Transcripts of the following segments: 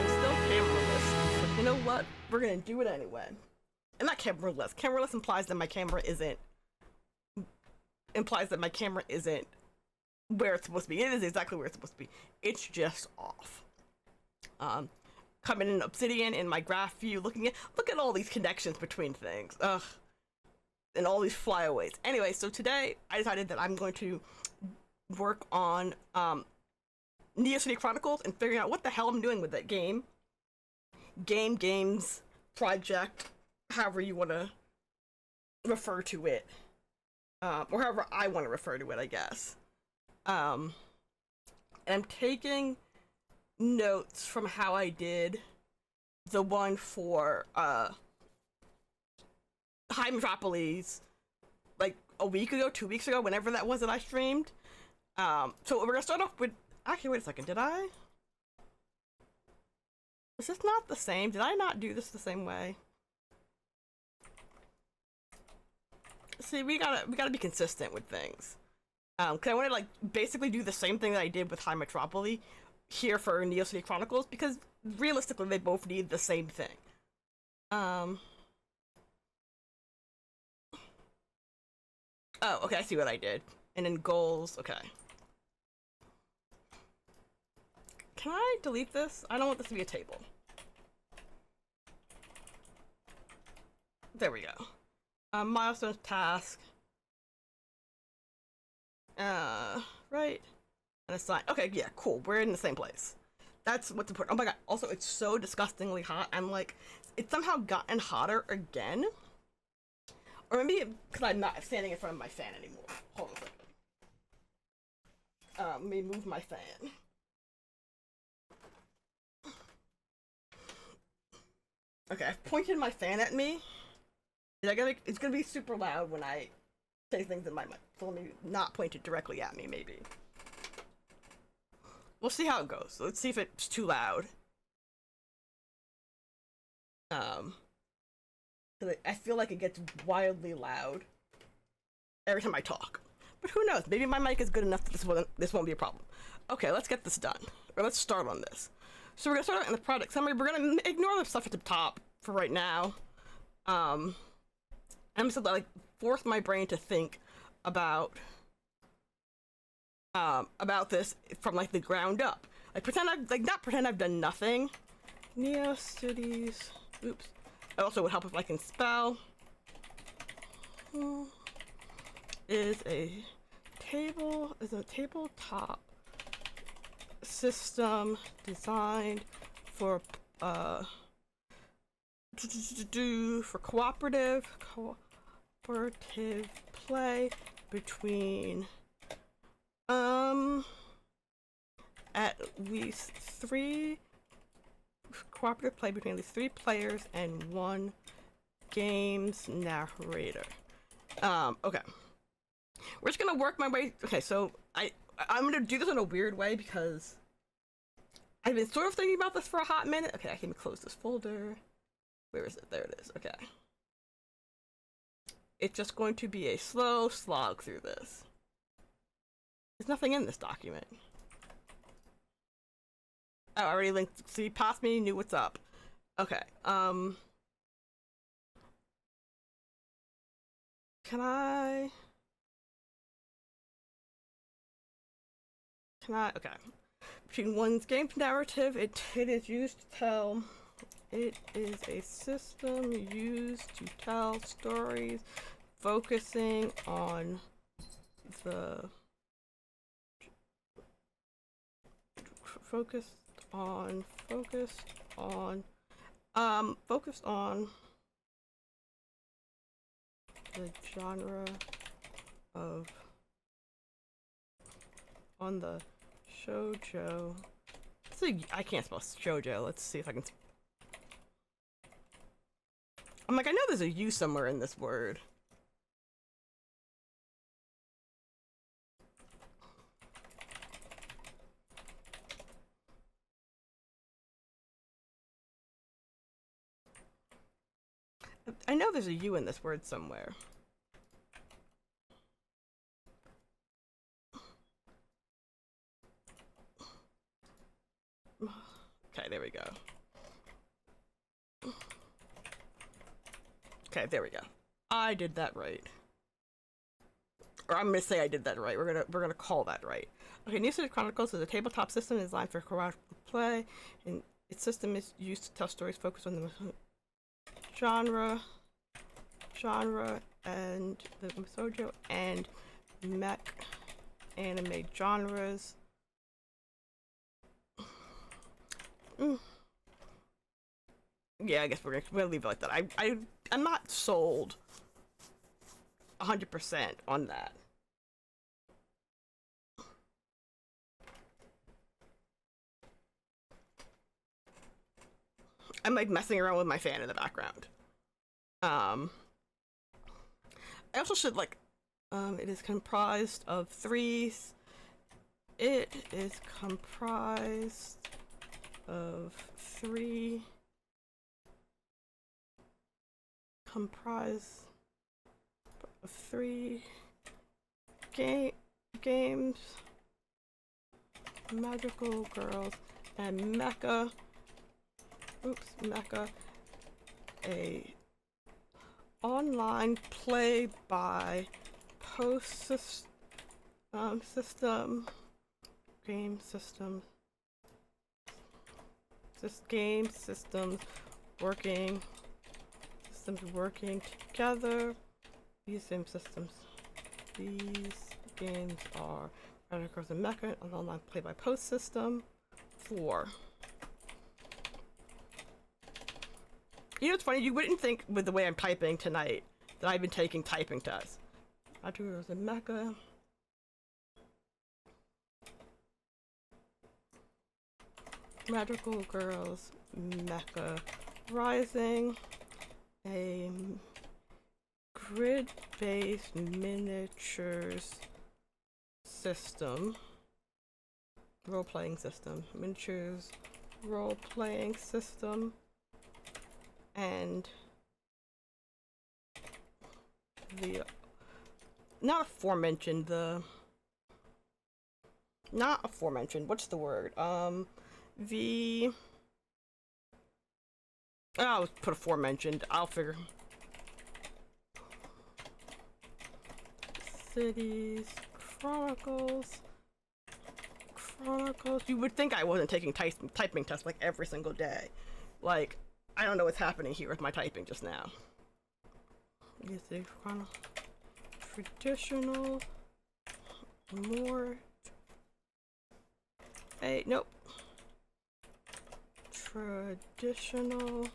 I'm still cameraless. But you know what? We're gonna do it anyway. And not cameraless. Cameraless implies that my camera isn't where it's supposed to be. It is exactly where it's supposed to be. It's just off. Coming in Obsidian in my graph view, look at all these connections between things. Ugh. And all these flyaways. Anyway, so today I decided that I'm going to work on Neo City Chronicles and figuring out what the hell I'm doing with that game. Games, project, however you want to refer to it. Or however I want to refer to it, I guess. And I'm taking notes from how I did the one for High Metropolis like a week ago, 2 weeks ago, whenever that was that I streamed. So we're gonna start off with, actually wait a second, did I? Is this not the same? Did I not do this the same way? See, we gotta be consistent with things. Cause I want to like basically do the same thing that I did with High Metropolis here for Neo City Chronicles, because realistically they both need the same thing. Oh, okay, I see what I did. And then goals, okay. Can I delete this? I don't want this to be a table. There we go. Milestones, task. Right. And assign. Okay, yeah, cool. We're in the same place. That's what's important. Oh my god. Also, it's so disgustingly hot. I'm like, it's somehow gotten hotter again. Or maybe because I'm not standing in front of my fan anymore. Hold on a second. Let me move my fan. Okay, I've pointed my fan at me. It's gonna be super loud when I say things in my mic. So let me not point it directly at me, maybe. We'll see how it goes. So let's see if it's too loud. I feel like it gets wildly loud every time I talk. But who knows? Maybe my mic is good enough that this won't be a problem. Okay, let's get this done. Or let's start on this. So we're gonna start out in the product summary. We're gonna ignore the stuff at the top for right now. I'm just gonna like force my brain to think about this from like the ground up. Like not pretend I've done nothing. Neo Cities. Oops. It also would help if I can spell. Is a tabletop system designed for cooperative play between at least three players and one game's narrator. Okay. We're just gonna work my way. Okay, so I'm gonna do this in a weird way because I've been sort of thinking about this for a hot minute. Okay, I can close this folder. Where is it? There it is. Okay. It's just going to be a slow slog through this. There's nothing in this document. Oh, I already linked. See, past me, knew what's up. Okay. Can I? Okay. Between one's game's narrative, it is used to tell. It is a system used to tell stories, focusing on focused on the genre of the shoujo. So I can't spell shoujo. Let's see if I can. I'm like, I know there's a U somewhere in this word. I know there's a U in this word somewhere. Okay, there we go. Okay, there we go. I did that right. Or I'm gonna say I did that right. We're gonna call that right. Okay, New City Chronicles is a tabletop system designed for cooperative play, and its system is used to tell stories focused on the genre, and the Misojo and mech anime genres. Yeah, I guess we're gonna leave it like that. I'm not sold 100% on that. I'm like messing around with my fan in the background. I also should like, it is comprised of threes. It is comprised of three. Games, magical girls, and mecha. Mecha, a online play by post system, game system, this game systems working together. These games are Chronicles and Mecha, an online play by post system. 4. You know, it's funny, you wouldn't think with the way I'm typing tonight that I've been taking typing tests. Chronicles and Mecha. Magical Girls Mecha Rising, a grid-based miniatures system, role-playing system, miniatures role-playing system, and the not aforementioned, what's the word? I'll put aforementioned, I'll figure. Cities, Chronicles. You would think I wasn't taking typing tests like every single day. Like, I don't know what's happening here with my typing just now. Traditional, more. Hey, nope. Traditional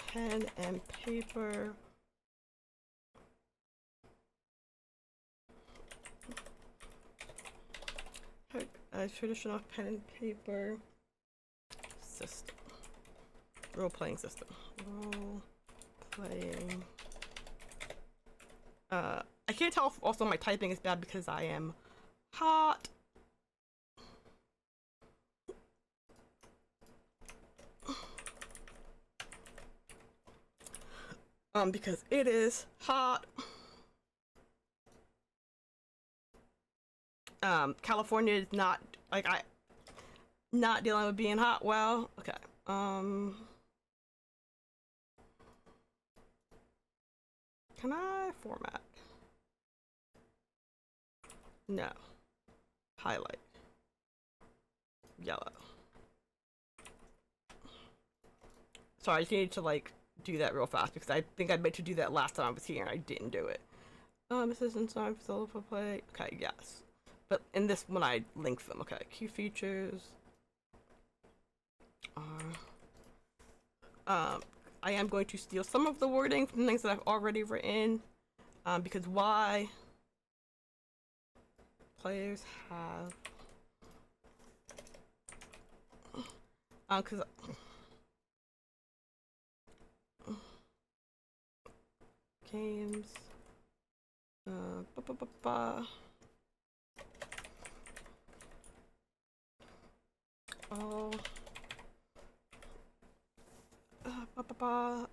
pen and paper. A traditional pen and paper system. Role-playing system. Role-playing. I can't tell if also my typing is bad because I am hot. Because it is hot. California is not, like, not dealing with being hot well. Okay. Can I format? No. Highlight. Yellow. Sorry, I just needed to, like, do that real fast because I think I meant to do that last time I was here and I didn't do it. This isn't time for solo play. Okay, yes. But in this one I linked them. Okay, key features are I am going to steal some of the wording from things that I've already written, because why players have because games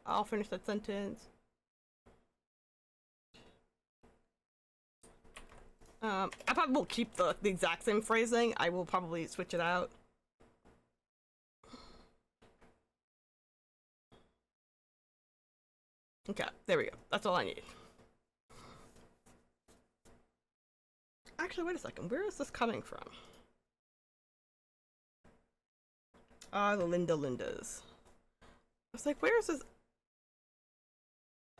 I'll finish that sentence. I probably will keep the exact same phrasing. I will probably switch it out. Okay, there we go. That's all I need. Actually, wait a second. Where is this coming from? Ah, the Lindas. I was like, where is this?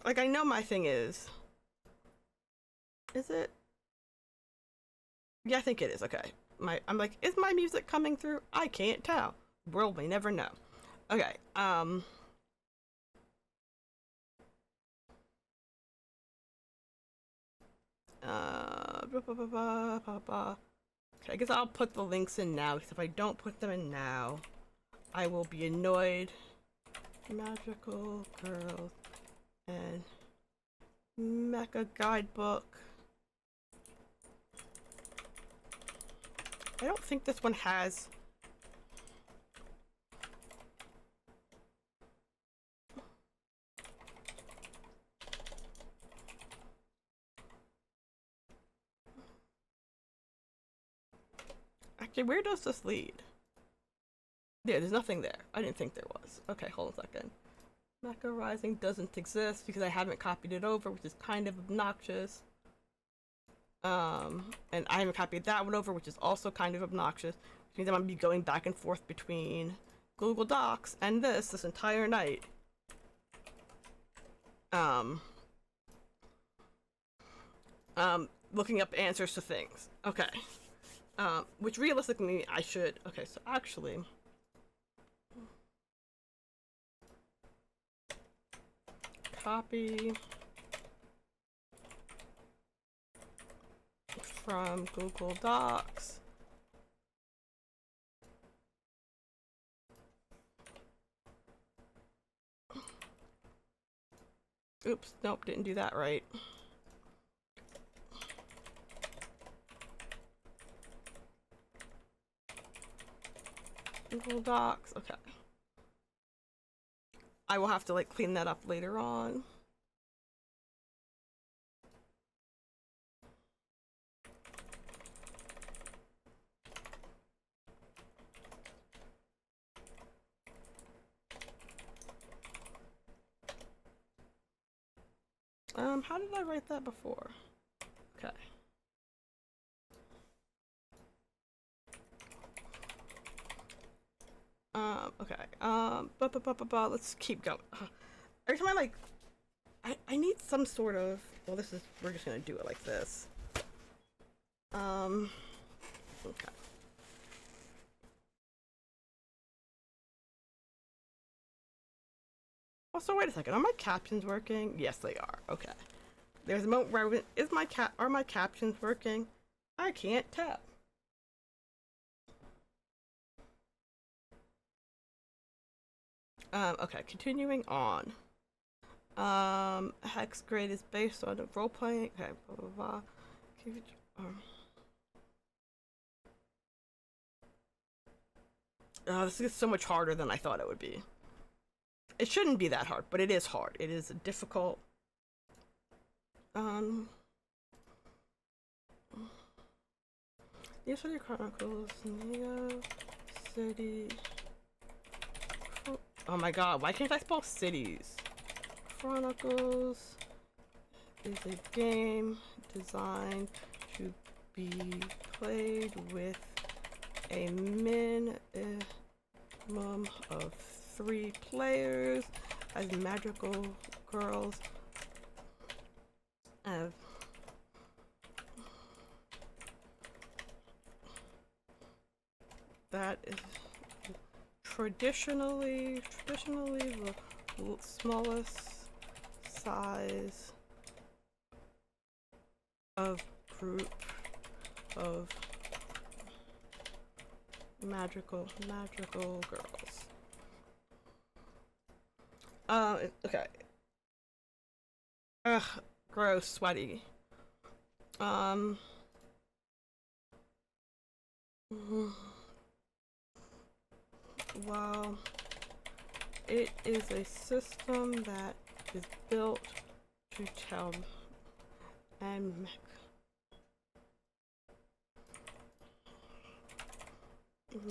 Like, I know my thing is. Is it? Yeah, I think it is. Okay. I'm like, is my music coming through? I can't tell. World may never know. Okay. Okay, I guess I'll put the links in now, because if I don't put them in now, I will be annoyed. Magical Girls and Mecha Guidebook. I don't think this one has... Actually, where does this lead? Yeah, there's nothing there. I didn't think there was. Okay, hold on a second. Mecha Rising doesn't exist because I haven't copied it over, which is kind of obnoxious. And I haven't copied that one over, which is also kind of obnoxious. Which means I'm gonna be going back and forth between Google Docs and this entire night. Looking up answers to things. Okay. Which realistically I should. Okay, so actually. Copy from Google Docs. Oops, nope, didn't do that right. Google Docs, okay. I will have to like clean that up later on. How did I write that before? Okay. Okay. Let's keep going. Every time I need some sort of, well, we're just gonna do it like this. Okay. Also, wait a second, are my captions working? Yes, they are, okay. There's a moment where are my captions working? I can't tell. Okay, continuing on. Hex grade is based on role playing. Okay, blah blah blah. This is so much harder than I thought it would be. It shouldn't be that hard, but it is hard. It is difficult. These are the Chronicles, Neo City. Oh my god, why can't I spell cities? Chronicles is a game designed to be played with a minimum of 3 players as magical girls. That is traditionally the smallest size of group of magical girls. Okay. Ugh, gross, sweaty. Well, it is a system that is built to tell and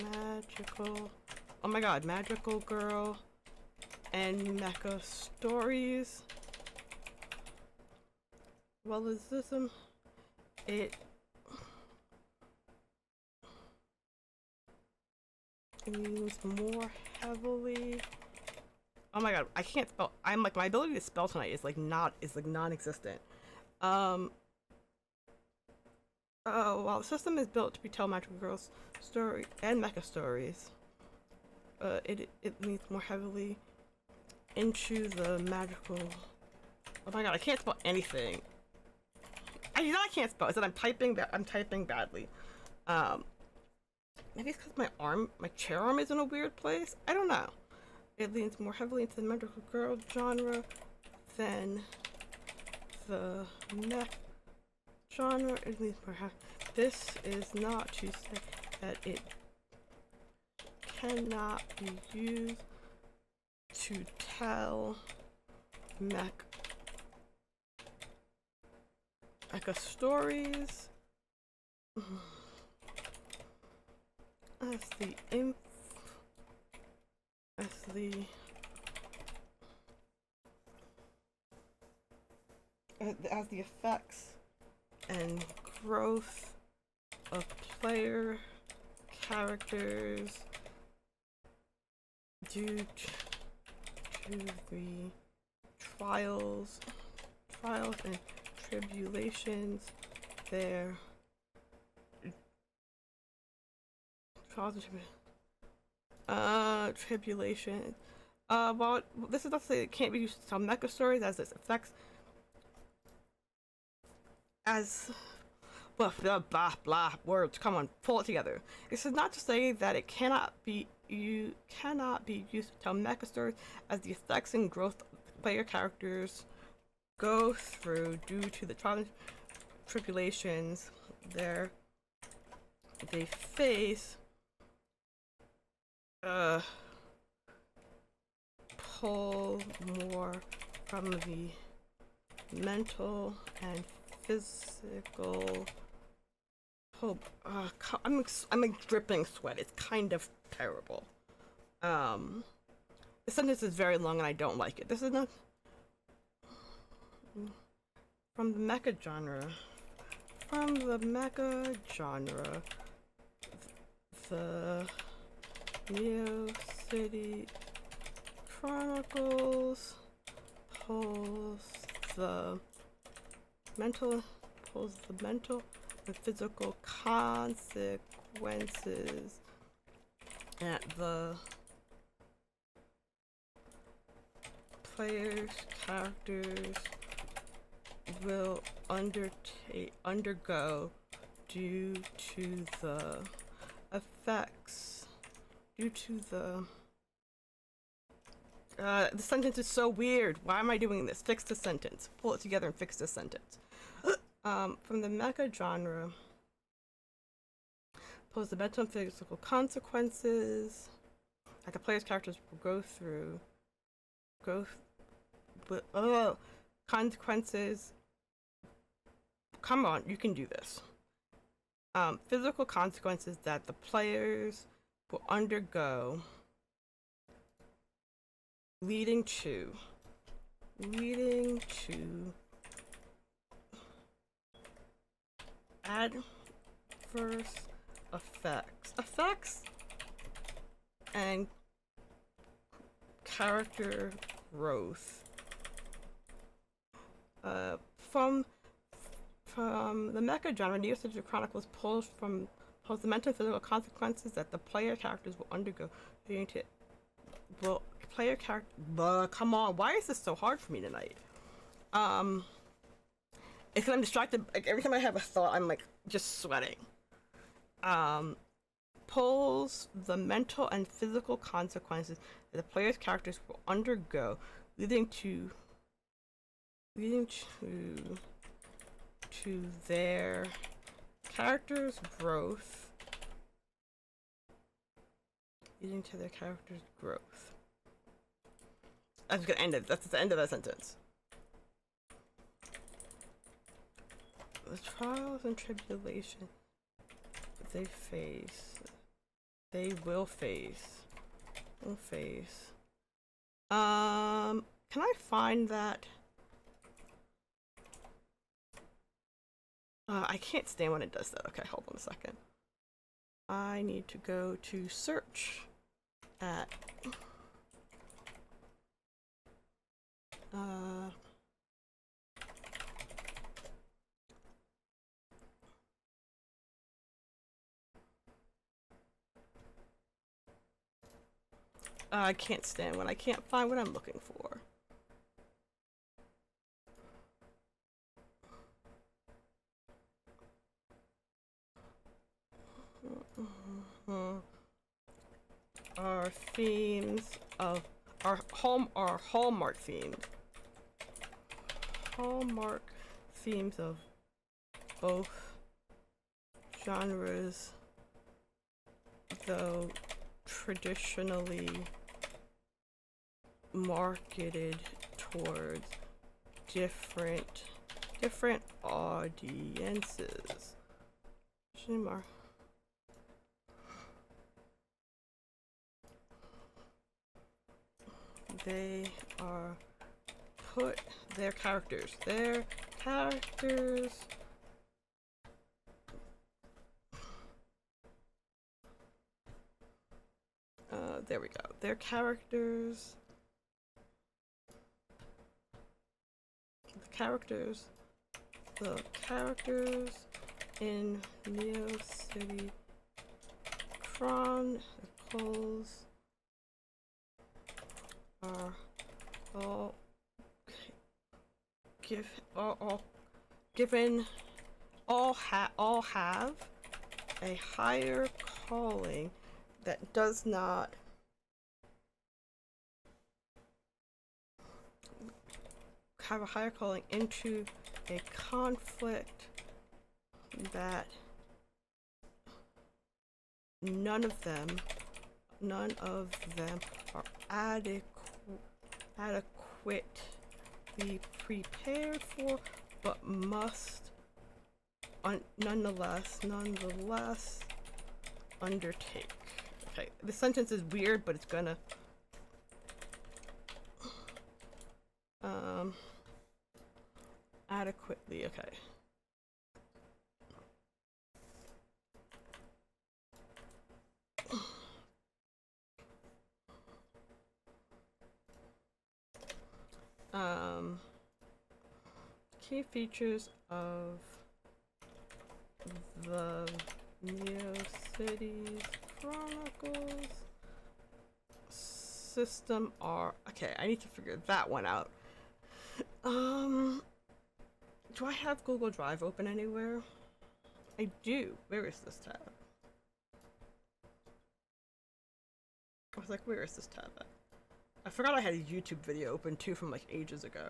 magical, oh my god, magical girl and mecha stories Well, is this it leans more heavily. Oh my god, I can't spell. I'm like, my ability to spell tonight is like non-existent. Um. Oh, while the system is built to retell magical girls story and mecha stories, it leans more heavily into the magical. Oh my god, I can't spell anything. I can't spell. It's that I'm typing badly. Maybe it's because my chair arm is in a weird place. I don't know. It leans more heavily into the magical girl genre than the mech genre. It leans more heavily. This is not to say that it cannot be used to tell mecha stories as the effects and growth of player characters due to the trials and tribulations there. Tribulation. Well, this is not to say it can't be used to tell mecha stories, as its effects as blah blah blah words. Come on, pull it together. This is not to say that it cannot be used to tell mecha stories, as the effects and growth of player characters go through due to the trials and tribulations they face. Pull more from the mental and physical. I'm like dripping sweat. It's kind of terrible. The sentence is very long and I don't like it. This is not from the mecha genre. From the mecha genre, the Neo City Chronicles pulls the mental and physical consequences that the player's characters will undergo due to the effects. The sentence is so weird. Why am I doing this? Fix the sentence. Pull it together and fix the sentence. From the mecha genre, pose the mental and physical consequences that the player's characters will go through. Consequences. Come on, you can do this. Physical consequences that the players will undergo, leading to adverse effects and character growth. From the mecha genre, Neo City Chronicles pulls the mental and physical consequences that the player characters will undergo leading to come on, why is this so hard for me tonight? It's because I'm distracted. Like every time I have a thought, I'm like just sweating. Pulls the mental and physical consequences that the player's characters will undergo, leading to their characters' growth. Leading to their characters' growth. That's gonna end it. That's the end of that sentence. The trials and tribulations they will face. Can I find that? I can't stand when it does that. Okay, hold on a second. I need to go to search at I can't stand when I can't find what I'm looking for. Our themes of our Hallmark themes. Hallmark themes of both genres, though traditionally marketed towards different audiences. They are put their characters. There we go. Their characters. The characters in Neo City Chronicles are all have a higher calling that does not have a higher calling into a conflict that none of them are adequately prepared for, but must nonetheless undertake. Okay, the sentence is weird, but it's gonna adequately, okay. Key features of the Neo Cities Chronicles system are, okay, I need to figure that one out. Do I have Google Drive open anywhere? I do. Where is this tab? I was like, where is this tab at? I forgot I had a YouTube video open too from like ages ago.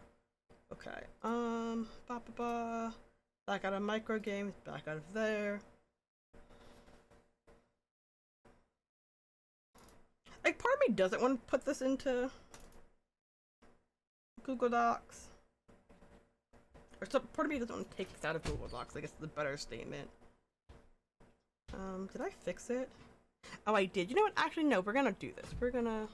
Okay. Back out of micro games, back out of there. Like, part of me doesn't want to put this into Google Docs. Or some part of me doesn't want to take this out of Google Docs. I guess it's a better statement. Did I fix it? Oh, I did. You know what? Actually, no. We're gonna do this. We're gonna.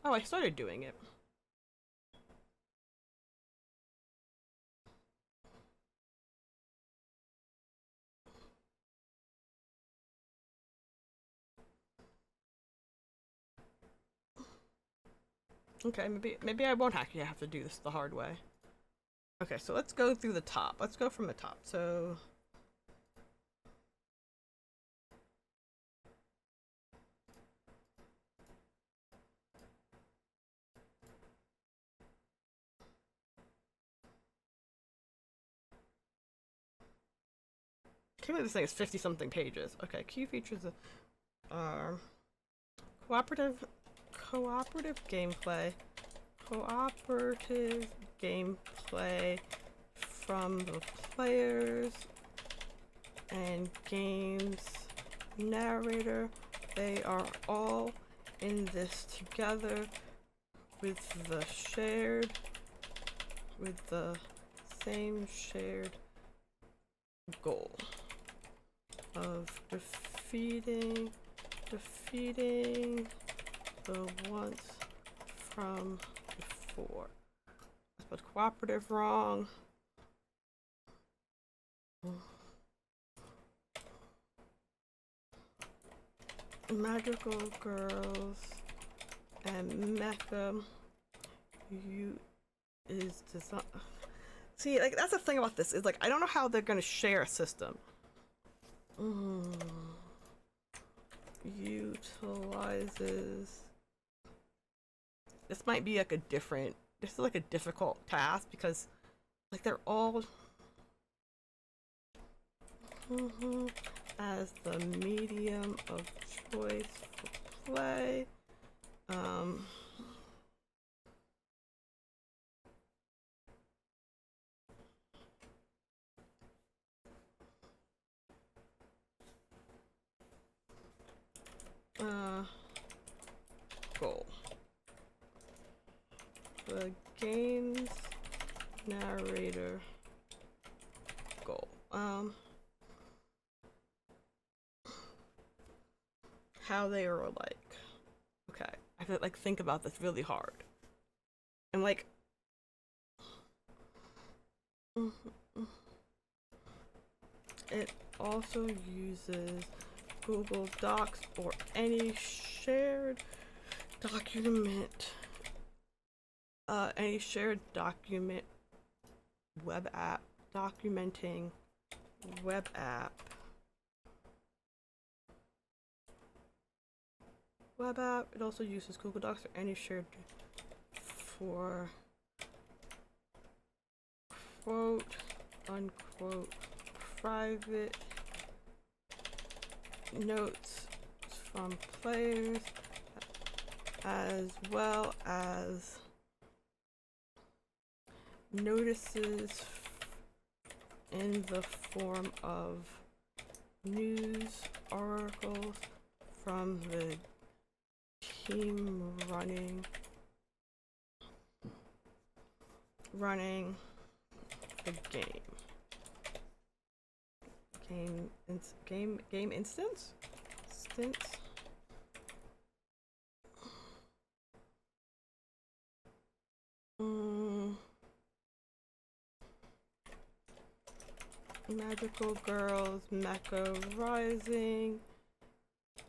Oh, I started doing it. Okay, maybe I won't actually have to do this the hard way. Okay, so let's go through the top. Let's go from the top. So can't believe this thing is 50 something pages. Okay, key features are cooperative gameplay. Cooperative gameplay from the players and game's narrator. They are all in this together with the same shared goal of defeating the ones from before. spelled cooperative wrong. Magical girls and mecha. You is design. See, like that's the thing about this is like I don't know how they're gonna share a system. Utilizes. This might be like a different. This is like a difficult task because, like, they're all as the medium of choice for play. Goal. The game's narrator goal. How they are alike. Okay, I have to like think about this really hard. And like, it also uses Google Docs or any shared document. Any shared document, web app, documenting web app. Web app, it also uses Google Docs or any shared for quote unquote private notes from players as well as notices in the form of news articles from the team running the game instance. Magical Girls Mecha Rising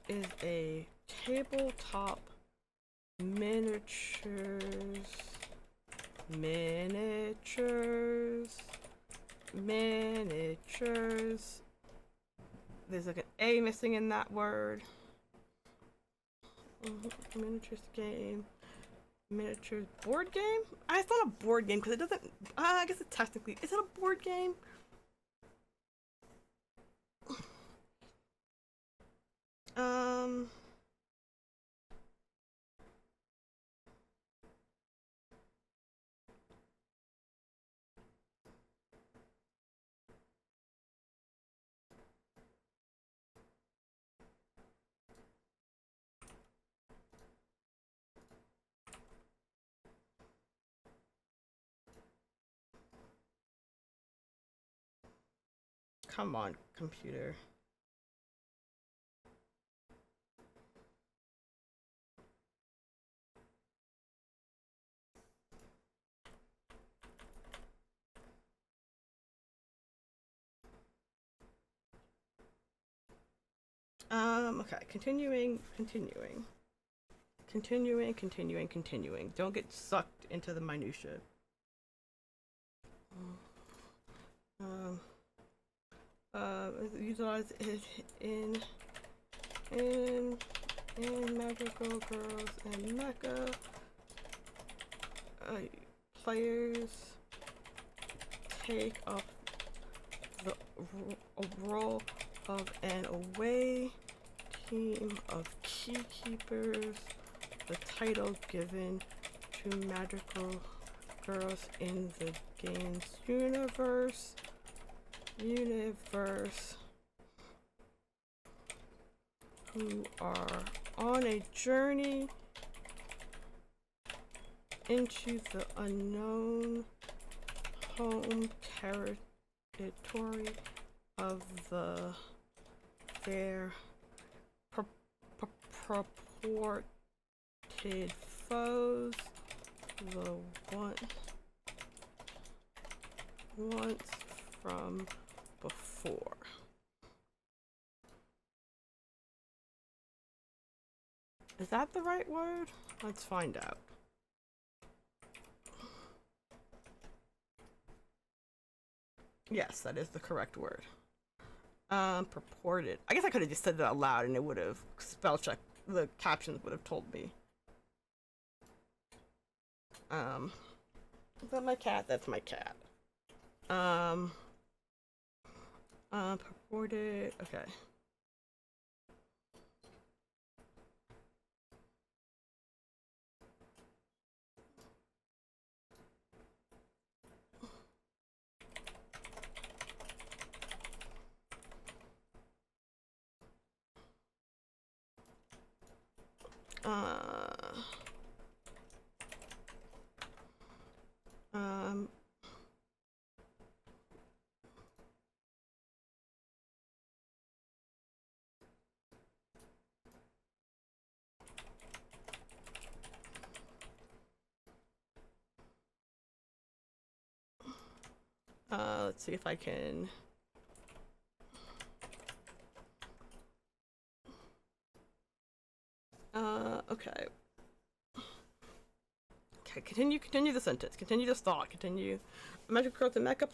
is a tabletop miniatures. There's like an A missing in that word. Miniatures game. Miniatures board game? It's not a board game because it doesn't. I guess it technically. Is it a board game? Come on, computer. Okay, continuing. Don't get sucked into the minutia. Utilize it in Magical Girls and Mecha. Players take up the role of an away team of keykeepers. The title given to Magical Girls in the game's universe, who are on a journey into the unknown home territory of their purported foes, the once from before. Is that the right word? Let's find out. Yes, that is the correct word. Purported. I guess I could have just said that out loud and it would have spell checked. The captions would have told me. Is that my cat? That's my cat. Purported. Okay. Let's see if I can. Okay. Okay, continue the sentence. Continue this thought. Continue. Magic Girls and Mecha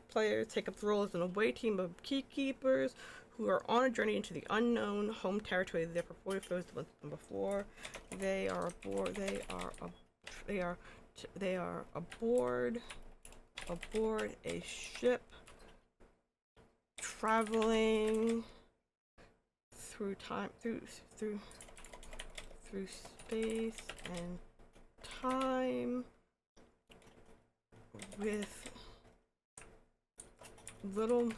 players take up the role as an away team of keykeepers who are on a journey into the unknown home territory of their purported foes the month before. They are aboard. They are aboard a ship traveling through time through space and time with little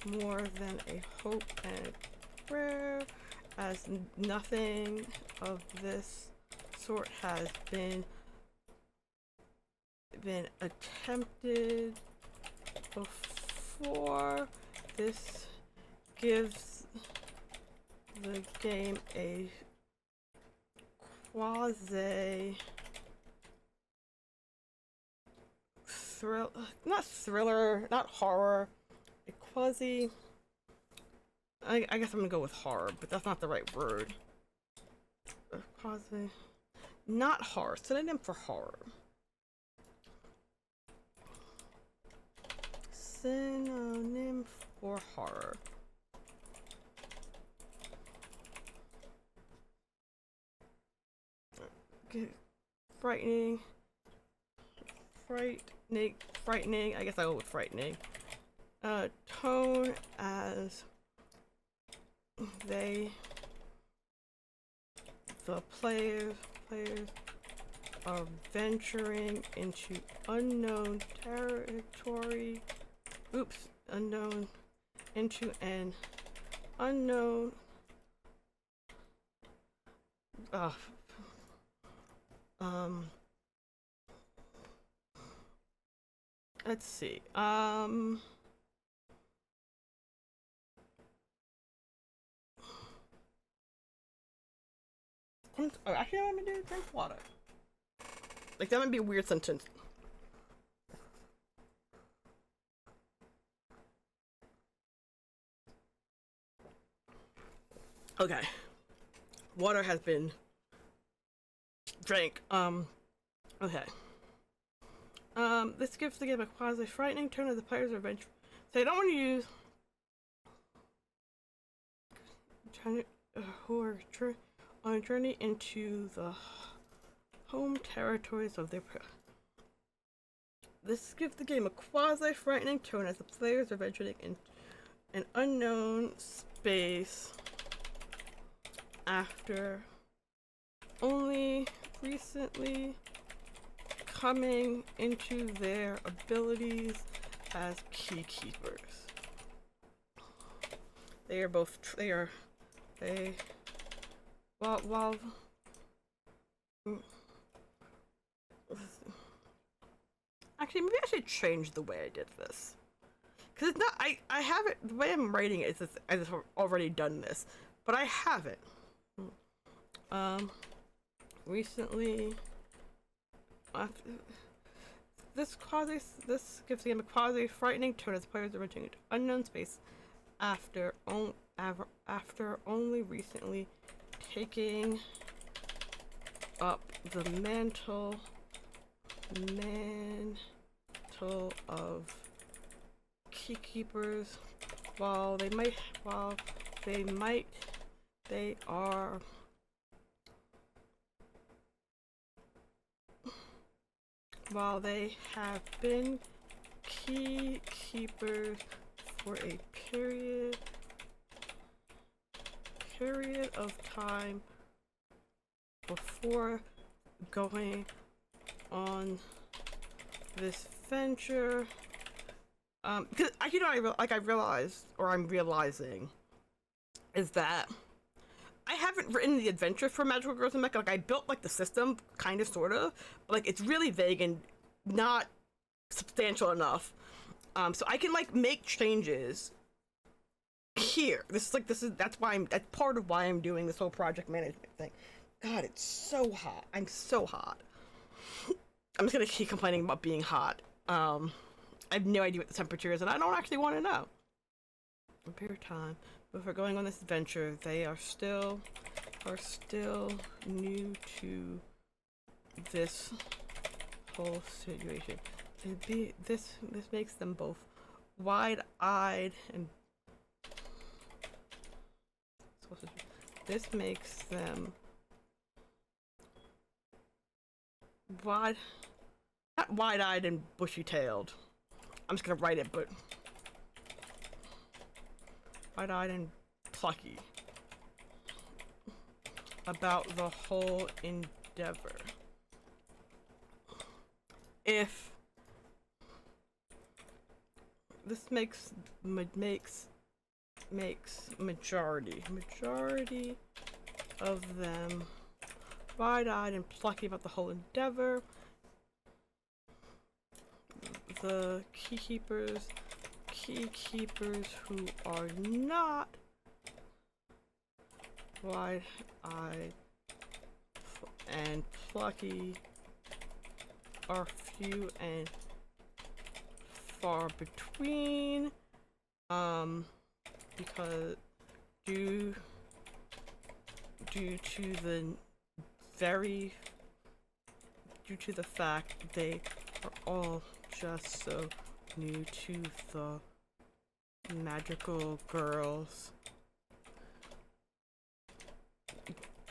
more than a hope and a prayer, as nothing of this sort has been attempted before. This gives the game a quasi not thriller, not horror, a quasi, I guess I'm gonna go with horror, but that's not the right word. Quasi, not horror, synonym for horror. Synonym for horror. Frightening. I guess I'll go with frightening. Tone as the players are venturing into unknown territory. Into an unknown. Let's see. Actually, I'm gonna do drink water. Like, that might be a weird sentence. Okay. Water has been drank. Okay. This gives the game a quasi-frightening tone as the players are venturing. So I don't want to use who are on a journey into the home territories of their. This gives the game a quasi-frightening tone as the players are venturing in an unknown space after only recently coming into their abilities as key keepers. While actually, maybe I should change the way I did this, because it's not. I have it the way I'm writing it is I just already done this, but I have it. Recently, this gives the game a quasi frightening tone as players are entering into unknown space after only recently taking up the mantle of keykeepers. While they have been key keepers for a period of time before going on this venture. Because I'm realizing is that I haven't written the adventure for Magical Girls and Mecha. Like, I built like the system, kind of, sort of, but like it's really vague and not substantial enough. So I can like make changes here. That's part of why I'm doing this whole project management thing. God, it's so hot. I'm so hot. I'm just gonna keep complaining about being hot. I have no idea what the temperature is, and I don't actually want to know. Prepare time before going on this adventure. They are still new to this whole situation. This makes them both wide-eyed and this makes them not wide-eyed and bushy-tailed. I'm just gonna write it, but wide-eyed and plucky about the whole endeavor. If this makes majority of them wide-eyed and plucky about the whole endeavor, the key keepers who are not wide-eyed and plucky are few and far between, because due to the fact they are all just so new to the magical girls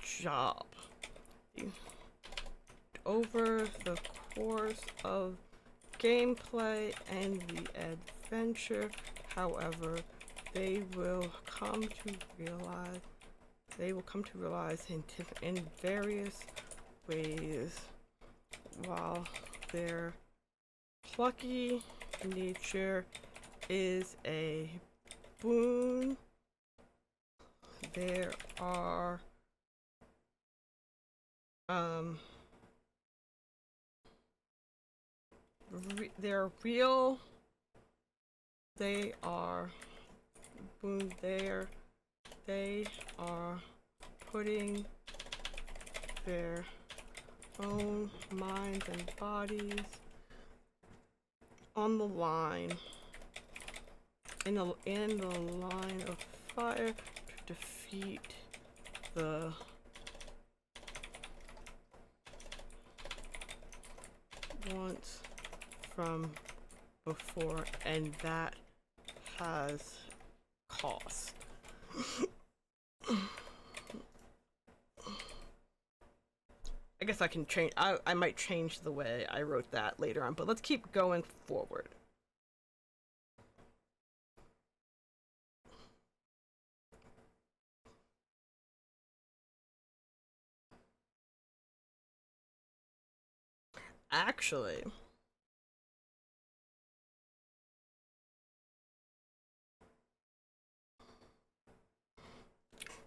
job. Over the course of gameplay and the adventure, however, they will come to realize in various ways, while their plucky nature is a boon, there are they're real, they are boon, they are putting their own minds and bodies on the line, in the line of fire, to defeat the ones from before, and that has cost. I guess I can change. I might change the way I wrote that later on, but let's keep going forward. Actually,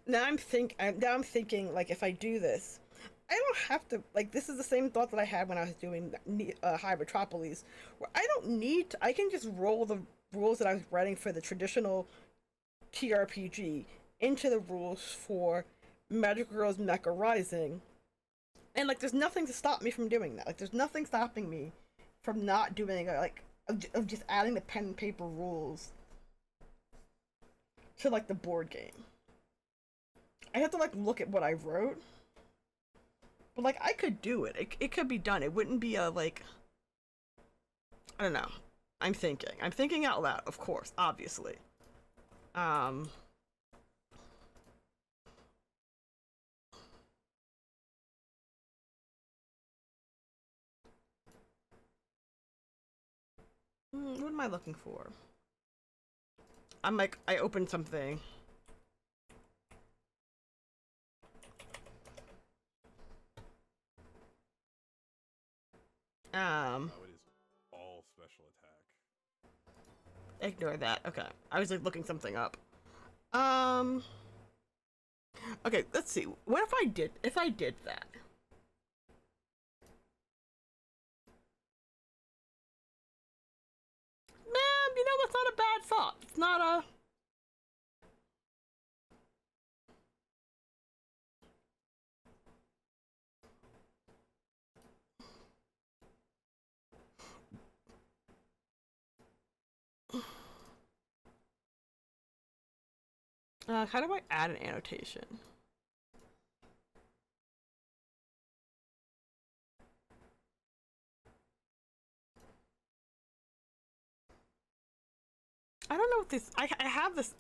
now I'm thinking, like, if I do this, I don't have to, like, this is the same thought that I had when I was doing High Metropolis, where I don't need to, I can just roll the rules that I was writing for the traditional TRPG into the rules for Magical Girls Mecha Rising, and, like, there's nothing to stop me from doing that. Like, there's nothing stopping me from not doing of just adding the pen and paper rules to like the board game. I have to like look at what I wrote, but like I could do it. It could be done. It wouldn't be a like, I don't know. I'm thinking out loud, of course, obviously. Um, what am I looking for? I'm like, I opened something. Oh, it is all special attack. Ignore that. Okay. I was like looking something up. Okay, let's see. What if I did that? Man, you know, that's not a bad thought. It's not a... how do I add an annotation? I don't know what this... I have this,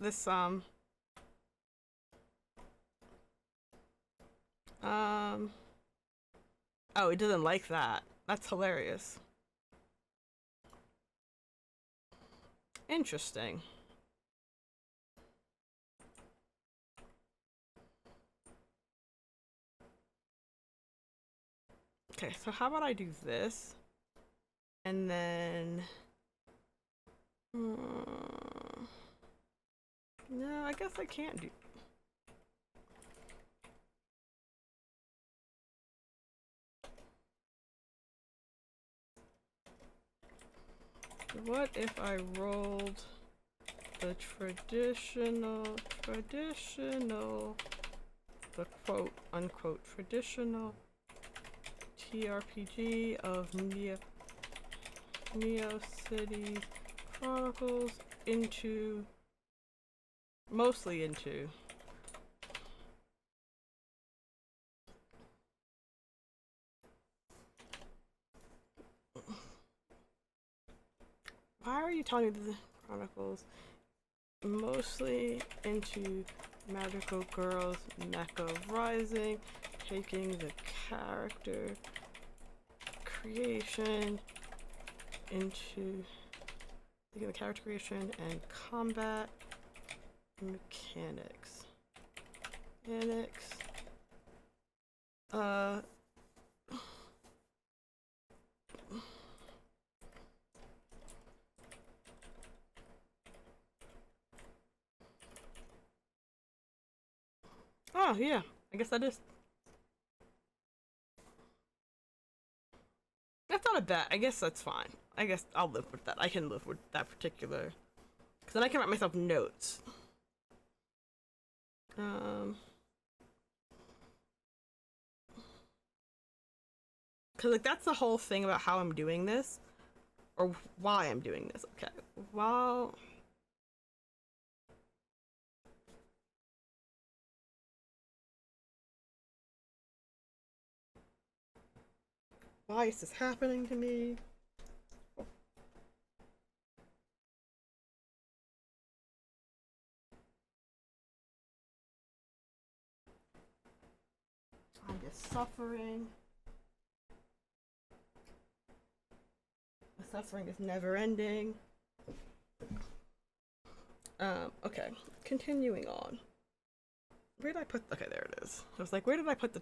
oh, it doesn't like that. That's hilarious. Interesting. Okay, so how about I do this? And then... no, I guess I can't do... What if I rolled the traditional, the quote unquote traditional TRPG of Neo City Chronicles mostly into why are you telling me the Chronicles mostly into magical girls mecha rising, taking the character creation into taking the character creation and combat mechanics. Oh yeah, I guess that is. That's not a bad. I guess that's fine. I guess I'll live with that. I can live with that particular. Because then I can write myself notes. Because like that's the whole thing about how I'm doing this, or why I'm doing this. Okay, well. Why is this happening to me? I'm just suffering. The suffering is never ending. Okay, continuing on. Where did I put, okay, there it is. I was like, where did I put the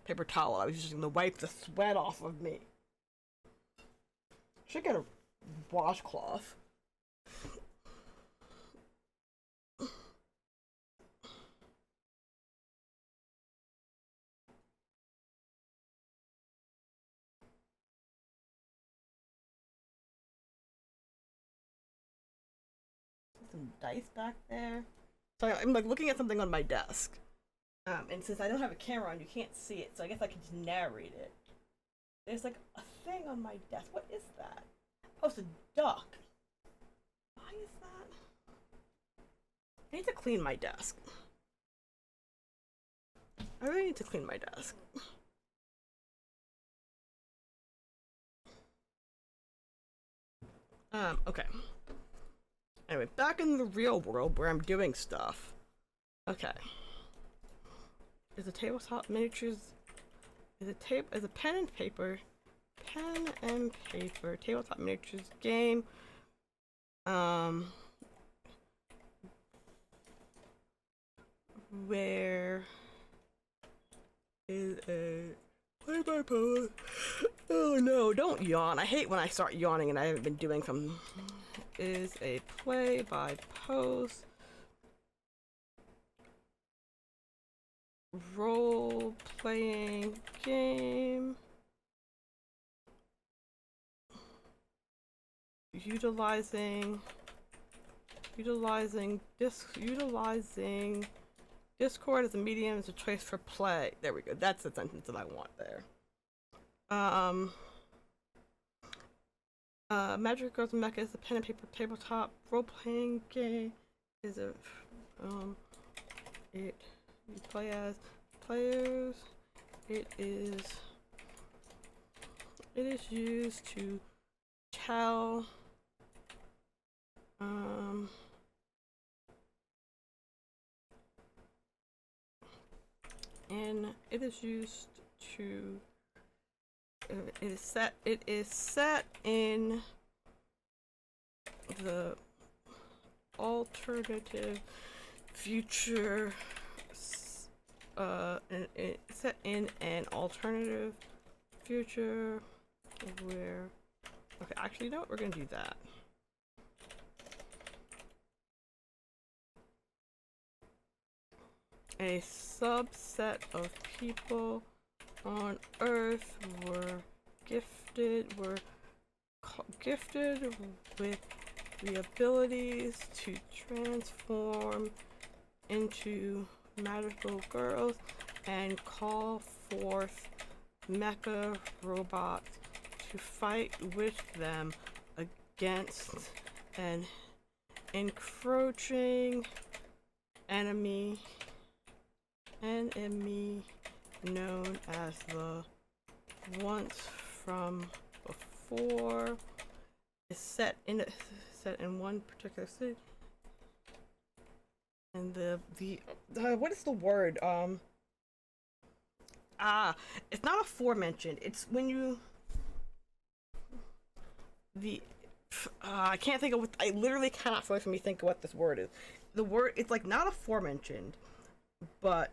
paper towel? I was just gonna wipe the sweat off of me. Should get a washcloth. Some dice back there. So I'm like looking at something on my desk. And since I don't have a camera on, you can't see it, so I guess I can just narrate it. There's like a thing on my desk. What is that? Oh, it's a duck. Why is that? I need to clean my desk. I really need to clean my desk. Okay. Anyway, back in the real world where I'm doing stuff. Okay. Is a tabletop miniatures is a pen and paper tabletop miniatures game. Where is a play by post? Oh no, don't yawn. I hate when I start yawning and I haven't been doing some. Is a play by post role playing game utilizing Discord as a medium as a choice for play. There we go. That's the sentence that I want there. Magic Girls and Mecha is a pen and paper tabletop role-playing game. Is a you play as players. It is used to tell and it is used to it is set in the alternative future set in an alternative future where okay, actually you know what, we're gonna do that. A subset of people on Earth were gifted with the abilities to transform into magical girls and call forth mecha robots to fight with them against an encroaching enemy known as the Once From Before. Is set in one particular city, and the what is the word? It's not aforementioned. It's when you I can't think of what, I literally cannot for me think of what this word is. The word, it's like not aforementioned, but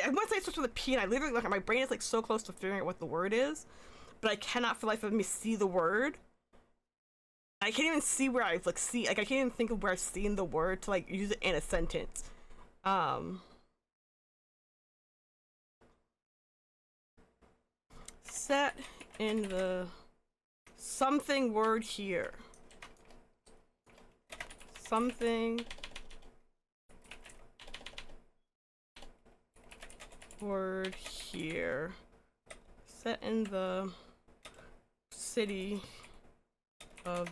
I want to say it starts with a P, and I literally, like, my brain is like so close to figuring out what the word is, but I cannot for life of me see the word. I can't even see where I've like I can't even think of where I've seen the word to like use it in a sentence. Set in the something word here. Something word here. Set in the city of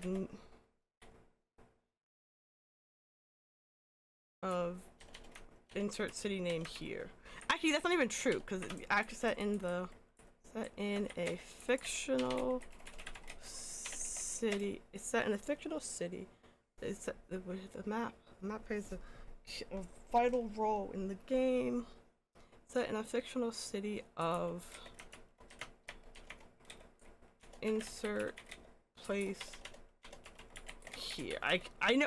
insert city name here. Actually, that's not even true because I have to set in a fictional city. It's set in a fictional city. It's set the map. The map plays a vital role in the game. Set in a fictional city of insert place here. I know.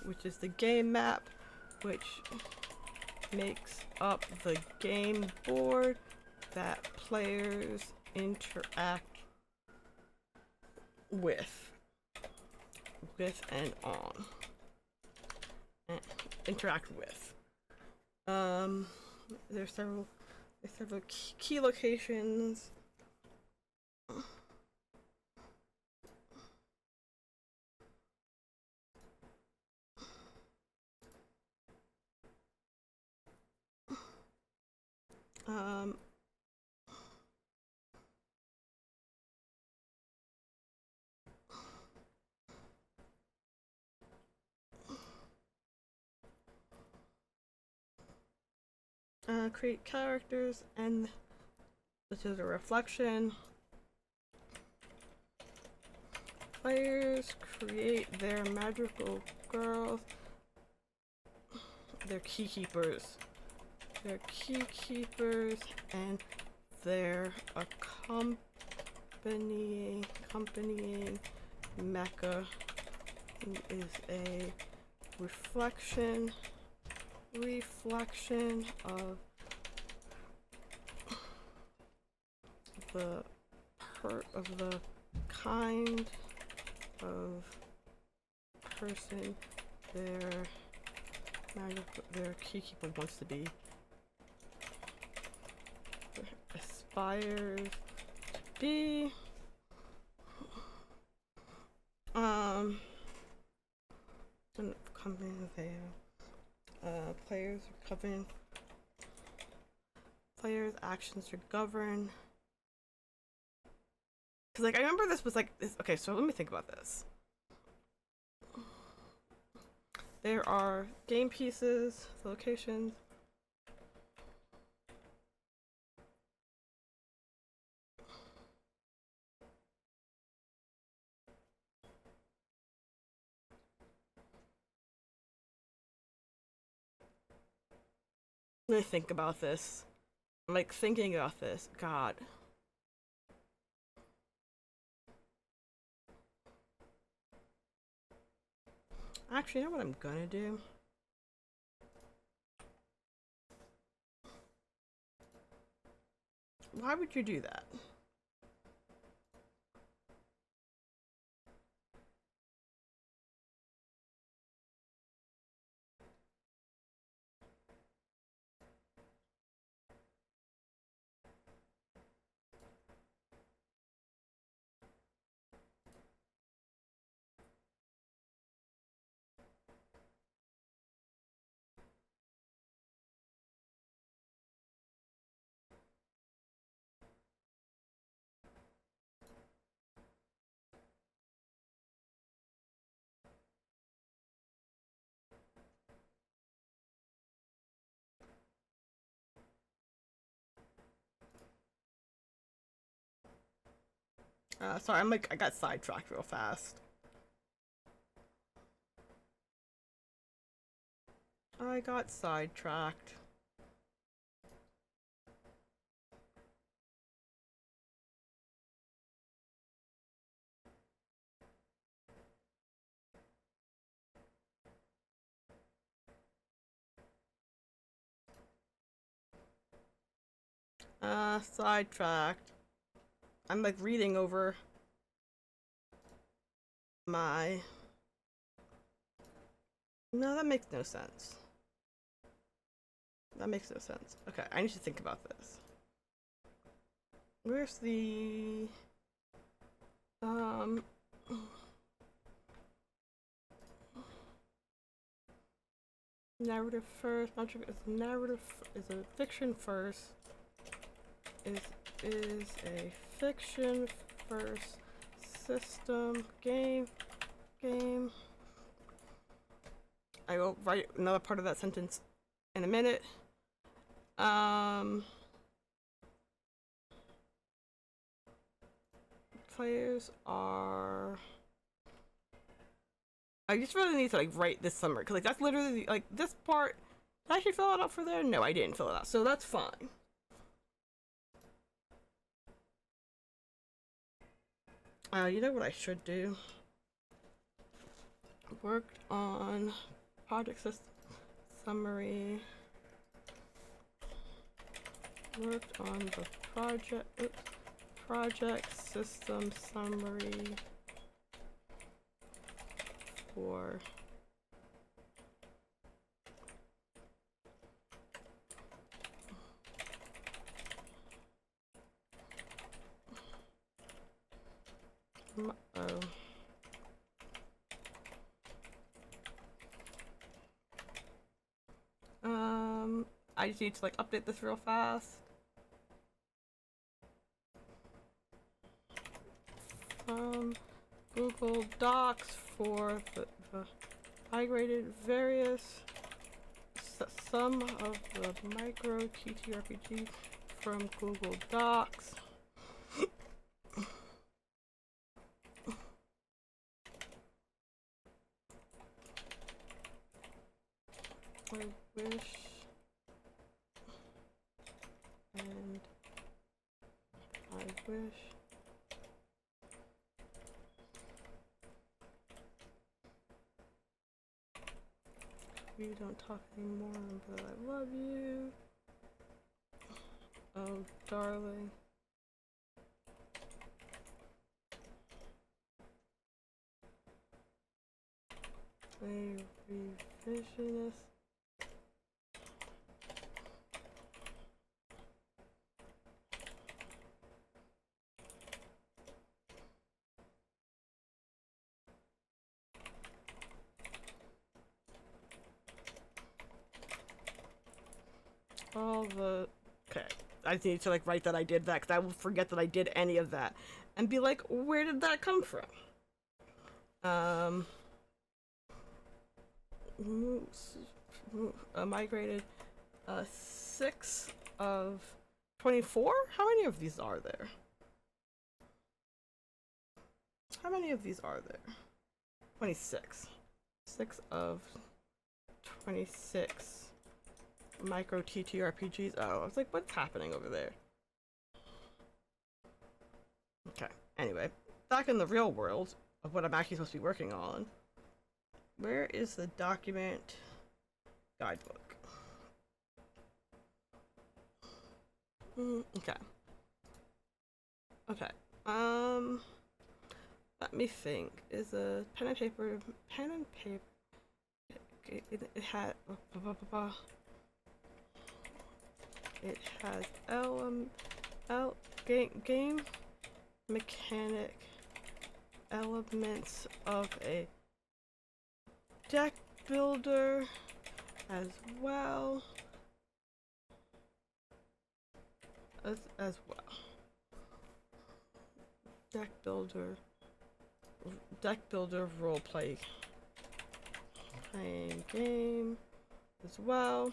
Which is the game map, which makes up the game board that players interact with and on. Interact with. There's several key locations. Create characters, and this is a reflection. Players create their magical girls. They're key keepers. They're key keepers, and they're accompanying mecha, who is a reflection of the kind of person their key keeper wants to be, aspires to be. Company there. Players' actions are governed. Cause like I remember this was like this. Okay, so let me think about this. There are game pieces, locations. Let me think about this. I'm like thinking about this. God. Actually, you know what I'm gonna do? Why would you do that? Sorry, I got sidetracked real fast. I got sidetracked. Sidetracked. I'm like reading over my... No, that makes no sense. That makes no sense. Okay, I need to think about this. Where's the... Narrative first, narrative is a fiction first. Is a fiction first system game. I will write another part of that sentence in a minute. Players are... I just really need to like write this summary because like that's literally like this part. Did I actually fill it out for there? No, I didn't fill it out, so that's fine. You know what I should do? Worked on project system summary. Worked on the project system summary for I just need to like update this real fast. Google Docs for the migrated various some of the micro TTRPG from Google Docs. I wish, and I wish we don't talk anymore, but I love you. Oh, darling. A revisionist. All the... Okay. I need to, like, write that I did that, because I will forget that I did any of that. And be like, where did that come from? Migrated 6 of 24? How many of these are there? How many of these are there? 26. 6 of 26 micro TTRPGs. Oh, I was like, what's happening over there? Okay, anyway, back in the real world of what I'm actually supposed to be working on. Where is the document guidebook? Okay. Okay. Let me think. Is a pen and paper. It had. It has game mechanic elements of a deck builder as well as well. Deck builder role playing game as well.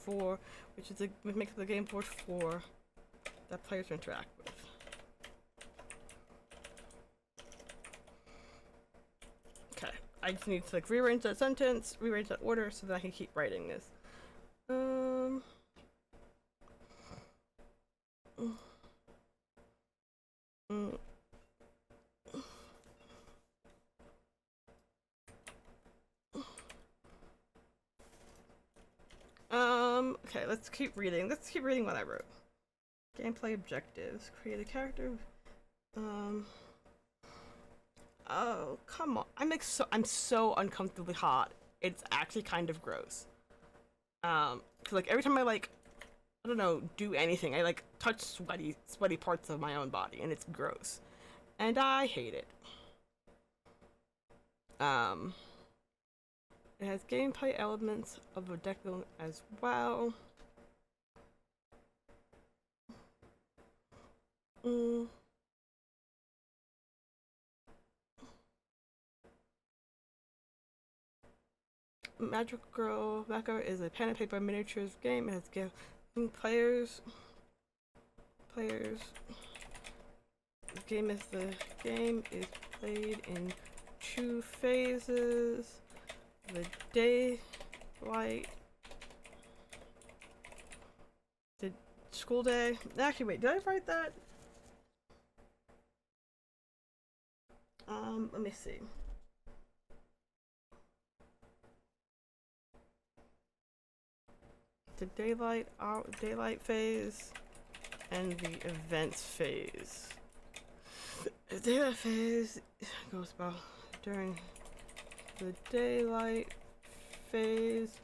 For which is makes the game board for that players interact with. Okay, I just need to like rearrange that sentence, rearrange that order so that I can keep writing this. Okay, let's keep reading. Let's keep reading what I wrote. Gameplay objectives. Create a character. Oh, come on. I'm so uncomfortably hot. It's actually kind of gross. Cause like every time I like, I don't know, do anything, I like touch sweaty parts of my own body, and it's gross. And I hate it. It has gameplay elements of a deck building as well. Magic Girl Backer is a pen and paper miniatures game. It has players. The game is played in 2 phases. The daylight, the school day. Actually, wait, did I write that? Let me see. The daylight phase and the events phase. The daylight phase goes about during the daylight phase.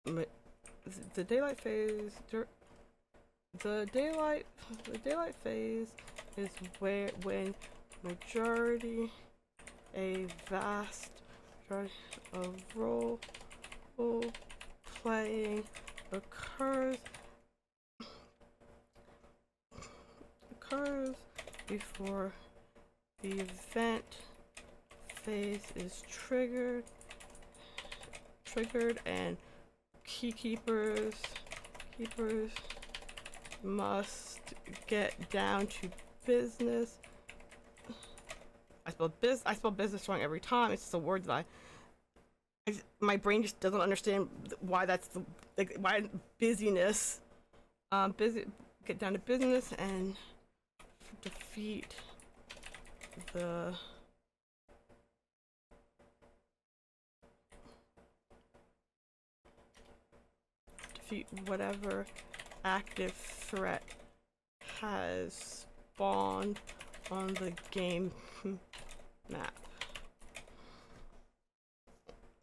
the daylight phase. The daylight phase is when a vast majority of role playing occurs before the event phase is triggered, and keepers must get down to business. I spell business wrong every time. It's just a word that my brain just doesn't understand why that's why busyness. Get down to business and defeat whatever active threat has spawned on the game map.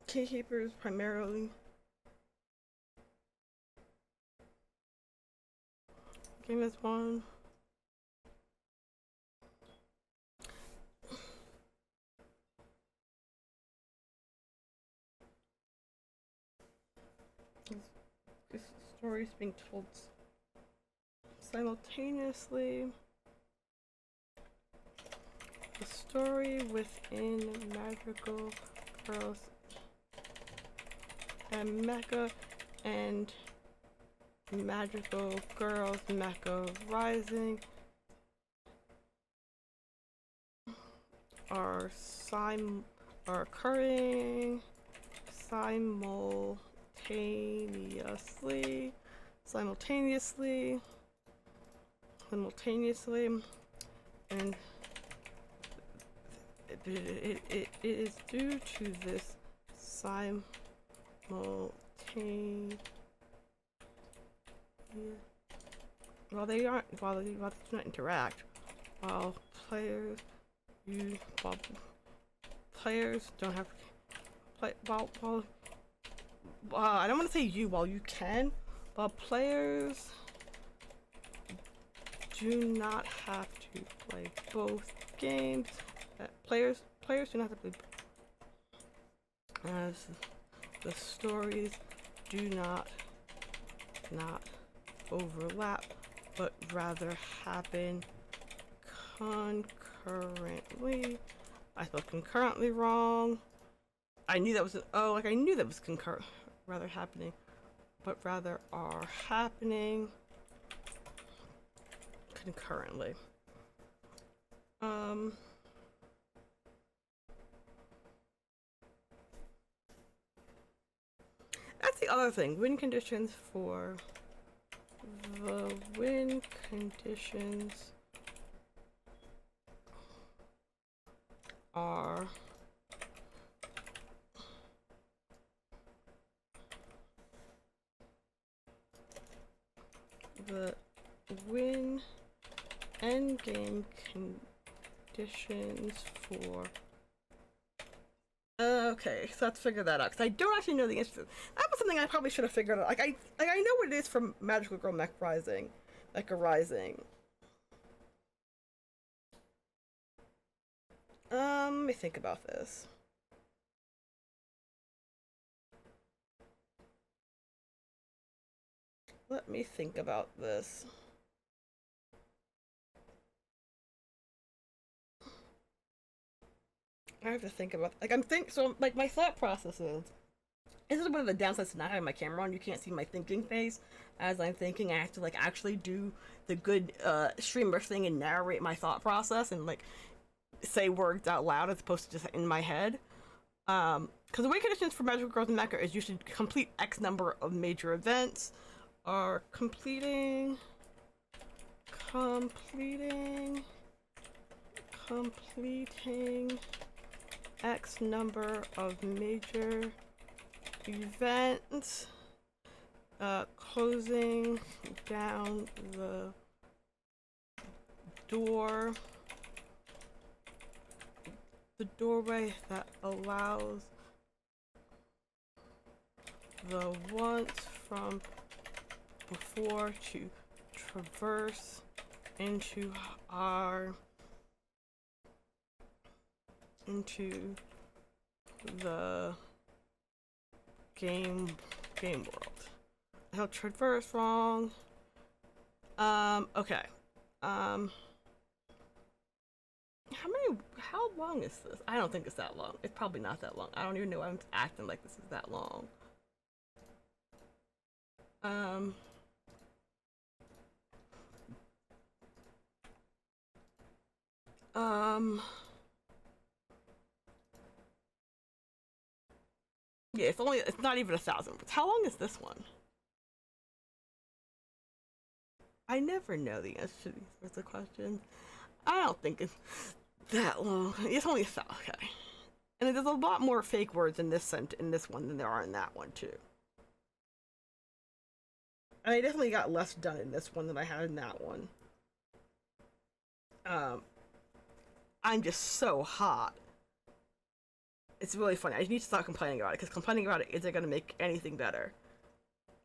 Keykeepers primarily game is one. This story is being told simultaneously. The story within Magical Girls and Mecha and Magical Girls Mecha Rising are occurring simultaneously, and it is due to this simultaneous. While they do not interact, while players don't have I don't want to say while you can, while players do not have to play both games. Players do not have to play, as the stories do not overlap, but rather happen concurrently. I spelled concurrently wrong. I knew that was rather happening, but rather are happening concurrently. That's the other thing. Win conditions are the win endgame conditions for. Okay, so let's figure that out, because I don't actually know the answer. That was something I probably should have figured out. I know what it is from Magical Girl Mecha Rising. Let me think about this. I have to think about my thought process is, this is one of the downsides to not having my camera on. You can't see my thinking phase as I'm thinking. I have to actually do the good streamer thing and narrate my thought process and say words out loud as opposed to just in my head. Because the win conditions for Magical Girls and Mecha is you should complete X number of major events, or completing X number of major events, closing down the doorway that allows the once from before to traverse into the game world. I'll traverse wrong. Okay. How long is this? I don't think it's that long. It's probably not that long. I don't even know why I'm acting like this is that long. Yeah, it's not even 1,000 words. How long is this one? I never know the answer to these sorts of questions. I don't think it's that long. It's only okay. And there's a lot more fake words in this one than there are in that one too. I definitely got less done in this one than I had in that one. I'm just so hot. It's really funny. I need to stop complaining about it because complaining about it isn't going to make anything better.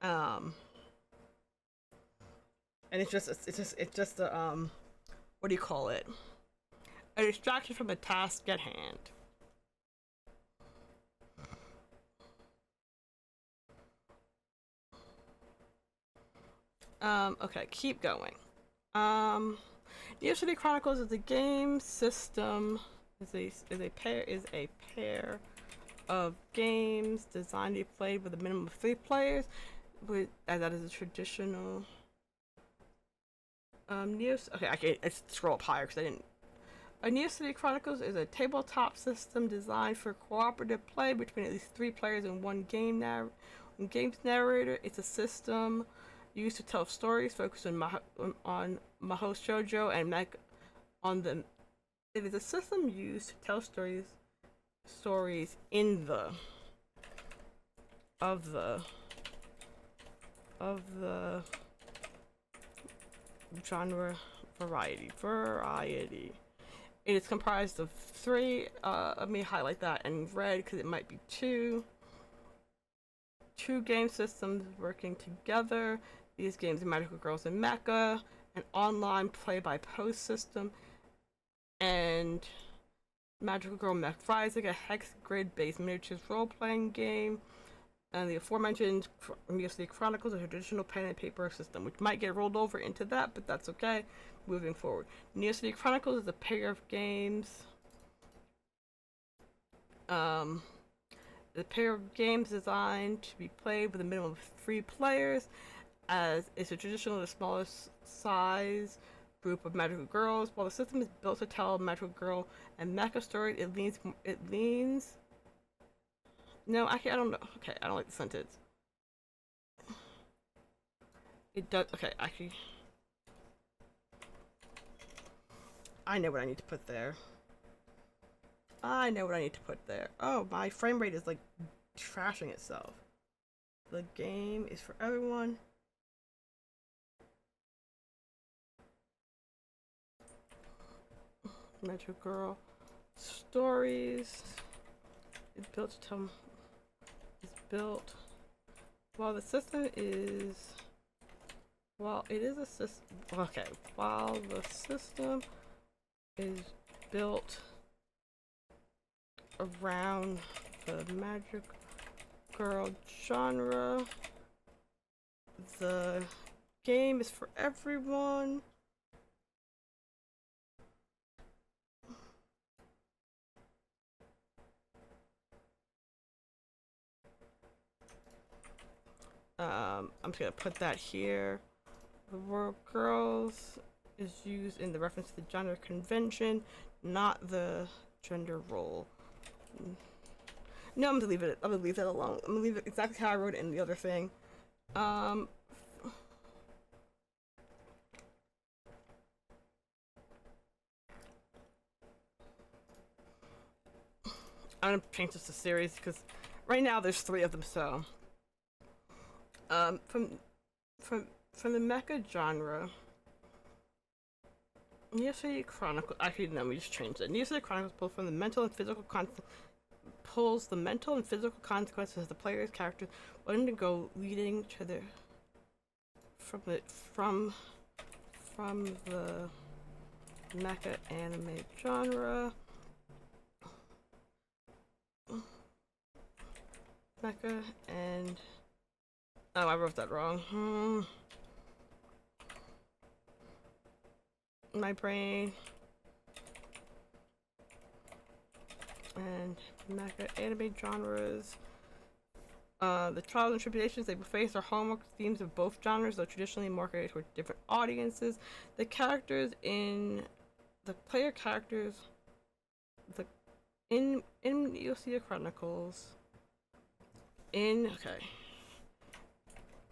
And it's just a what do you call it? A distraction from the task at hand. Okay, keep going. New City Chronicles is a game system. Is a pair of games designed to be played with a minimum of 3 players. That is a traditional. Okay, I can scroll up higher because I didn't. Neo City Chronicles is a tabletop system designed for cooperative play between at least 3 players and one game's narrator. It's a system used to tell stories focused on Mahou Shoujo and It is a system used to tell stories in the genre variety. It is comprised of 3. Let me highlight that in red because it might be 2 game systems working together. These games are Magical Girls and Mecha, an online play-by-post system, and Magical Girl Mech Rising, a hex grid-based miniatures role-playing game, and the aforementioned Neo City Chronicles, a traditional pen and paper system, which might get rolled over into that, but that's okay. Moving forward, Neo City Chronicles is a pair of games. The pair of games designed to be played with a minimum of 3 players, as it's a traditional, the smallest size group of magical girls. While the system is built to tell magical girl and mecha stories, it leans. No, actually, I don't know. Okay, I don't like the sentence. It does. Okay, actually, I know what I need to put there. Oh, my frame rate is like trashing itself. The game is for everyone. Magical Girl stories is built to tell. While the system is. While it is a system. Okay. While the system is built around the Magic Girl genre, the game is for everyone. I'm just gonna put that here. The word girls is used in the reference to the gender convention, not the gender role. No, I'm gonna leave it. I'm gonna leave that alone. I'm gonna leave it exactly how I wrote it in the other thing. I'm gonna change this to series because right now there's 3 of them. So, from the mecha genre, Neo City Chronicles. Actually, no, we just changed it. Neo City Chronicles pull from the mental and physical pulls the mental and physical consequences of the player's characters will undergo, leading to the from the mecha anime genre. Mecha and I wrote that wrong. My brain. And mecha anime genres. The trials and tribulations they face are hallmark themes of both genres, though traditionally marketed toward different audiences. The characters in the player characters, in Neosea Chronicles, in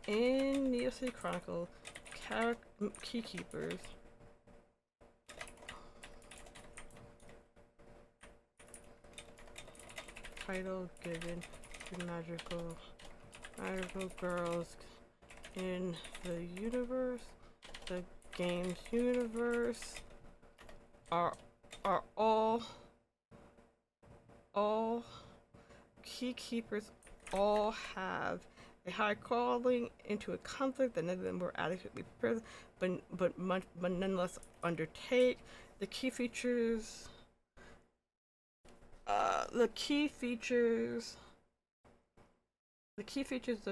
Neosea Chronicles, key keepers. Title given to magical girls in the universe. The game's universe are all key keepers all have a high calling into a conflict that none of them were adequately prepared, but nonetheless undertake. The key features of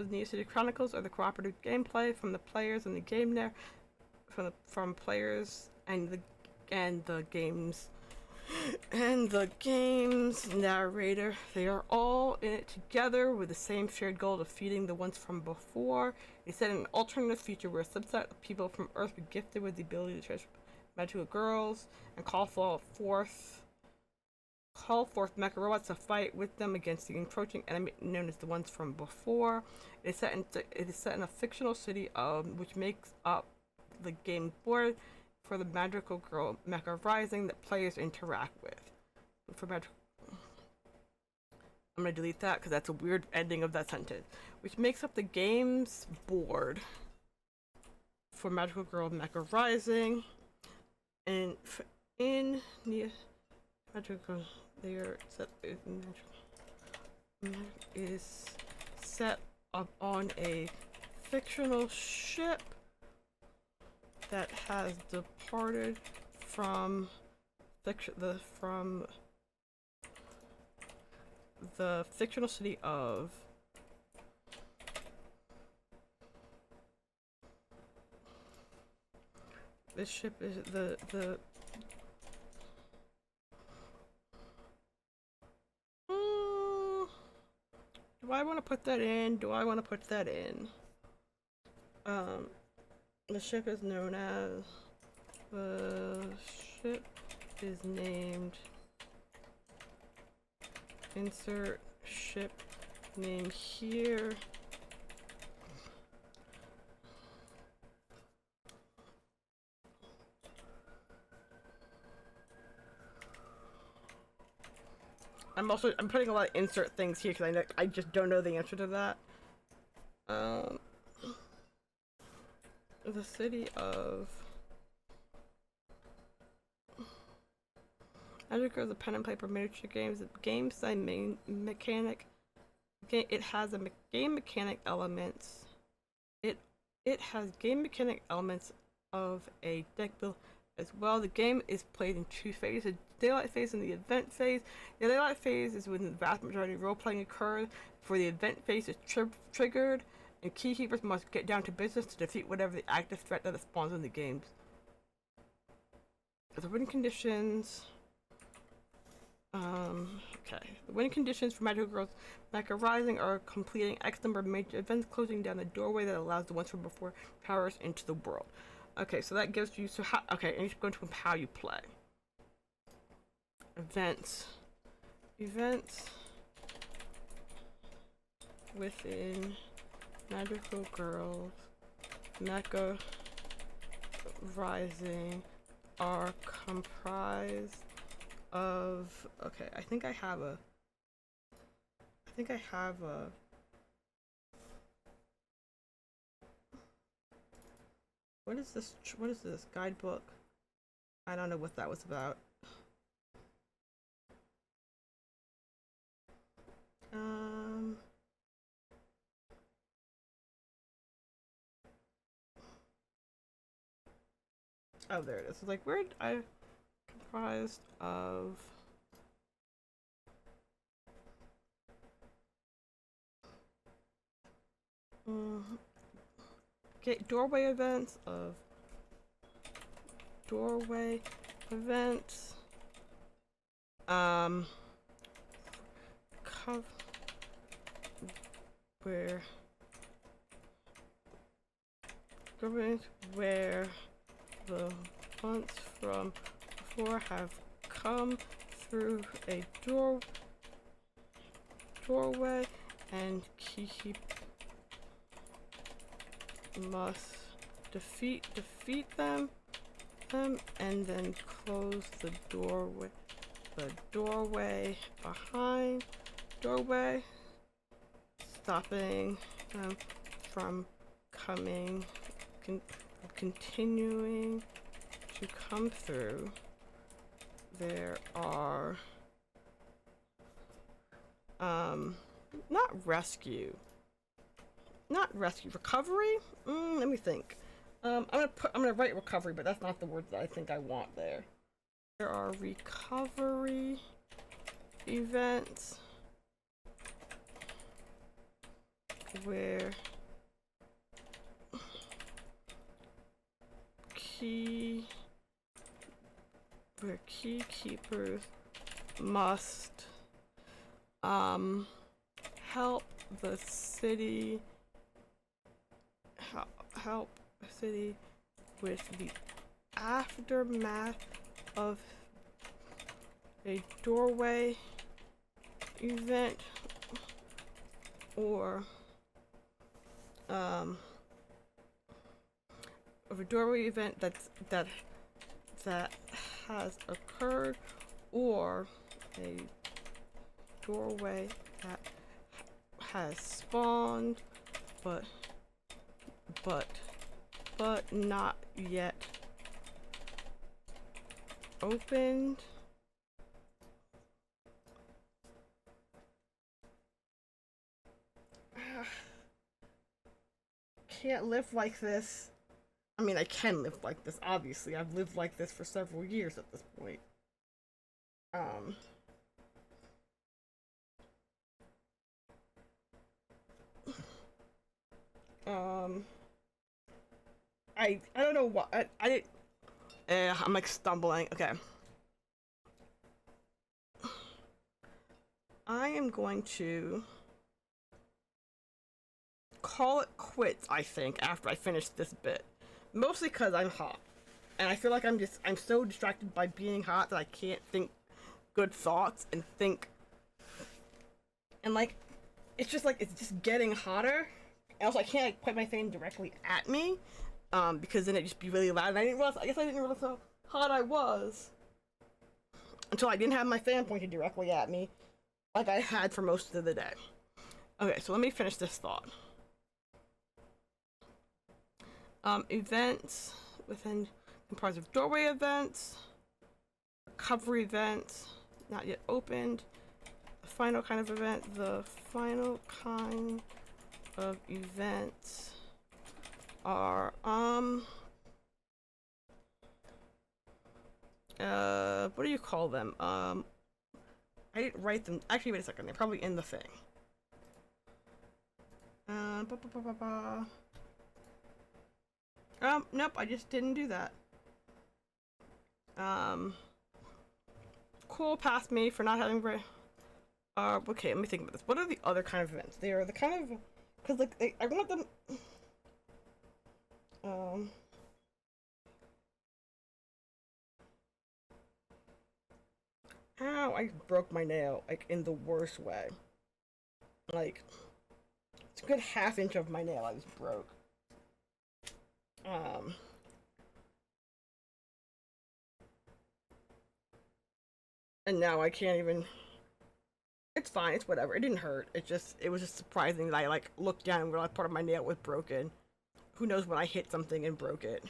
Neosea Chronicles are the cooperative gameplay from the players and the game from players and the game's narrator. They are all in it together with the same shared goal of defeating the ones from before. It's set in an alternative future where a subset of people from Earth were gifted with the ability to transform magical girls and call forth mecha robots to fight with them against the encroaching enemy known as the ones from before. It is set in a fictional city which makes up the game board for the magical girl mecha rising that players interact with. I'm gonna delete that because that's a weird ending of that sentence. Which makes up the game's board for magical girl mecha rising, and in the magical they are set is set up on a fictional ship that has departed from the fictional city of this ship is the do I want to put that in? The ship is known as named insert ship name here. I'm putting a lot of insert things here because I just don't know the answer to that. The city of Magic is a pen and paper miniature games. Game design main mechanic. It has game mechanic elements. It has game mechanic elements of a deck build as well. The game is played in two phases: the daylight phase and the event phase. The daylight phase is when the vast majority of role playing occurs. For the event phase is triggered, and key keepers must get down to business to defeat whatever the active threat that spawns in the games. The win conditions. Okay. The win conditions for Magical Girls Mecha Rising are completing X number of major events, closing down the doorway that allows the ones from before powers into the world. Okay, so that gives you and you should go into how you play. Events within Magical Girls Mecha Rising are comprised of I think I have a what is this guidebook? I don't know what that was about. Oh, there it is. It's like, where did I comprised of doorway events of doorway events where where the ones from before have come through a doorway and keep must defeat them and then close the doorway behind stopping them from continuing to come through. There are not rescue, recovery. Let me think. I'm gonna write recovery, but that's not the word that I think I want there. There are recovery events where key keepers must help the city with the aftermath of a doorway event or of a doorway event that has occurred, or a doorway that has spawned but not yet opened. Can't live like this. I mean, I can live like this, obviously. I've lived like this for several years at this point. I don't know what, I didn't, I'm like stumbling, okay. I am going to call it quits, I think, after I finish this bit. Mostly because I'm hot. And I feel like I'm so distracted by being hot that I can't think good thoughts and think. And like, it's just getting hotter. And also I can't like point my fan directly at me, because then it'd just be really loud. And I guess I didn't realize how hot I was until I didn't have my fan pointed directly at me like I had for most of the day. Okay, so let me finish this thought. Events within comprised of doorway events, recovery events, not yet opened, the final kind of event. The final kind of events are what do you call them? I didn't write them. Actually, wait a second. They're probably in the thing. Nope, I just didn't do that. Cool, past me for not having okay, let me think about this. What are the other kind of events? They are the kind of, because like, I want them, ow, I broke my nail, like, in the worst way. Like, it's a good half-inch of my nail I just broke. And now I can't even, it's fine, it's whatever, it didn't hurt, it was just surprising that I like looked down and realized part of my nail was broken. Who knows when I hit something and broke it.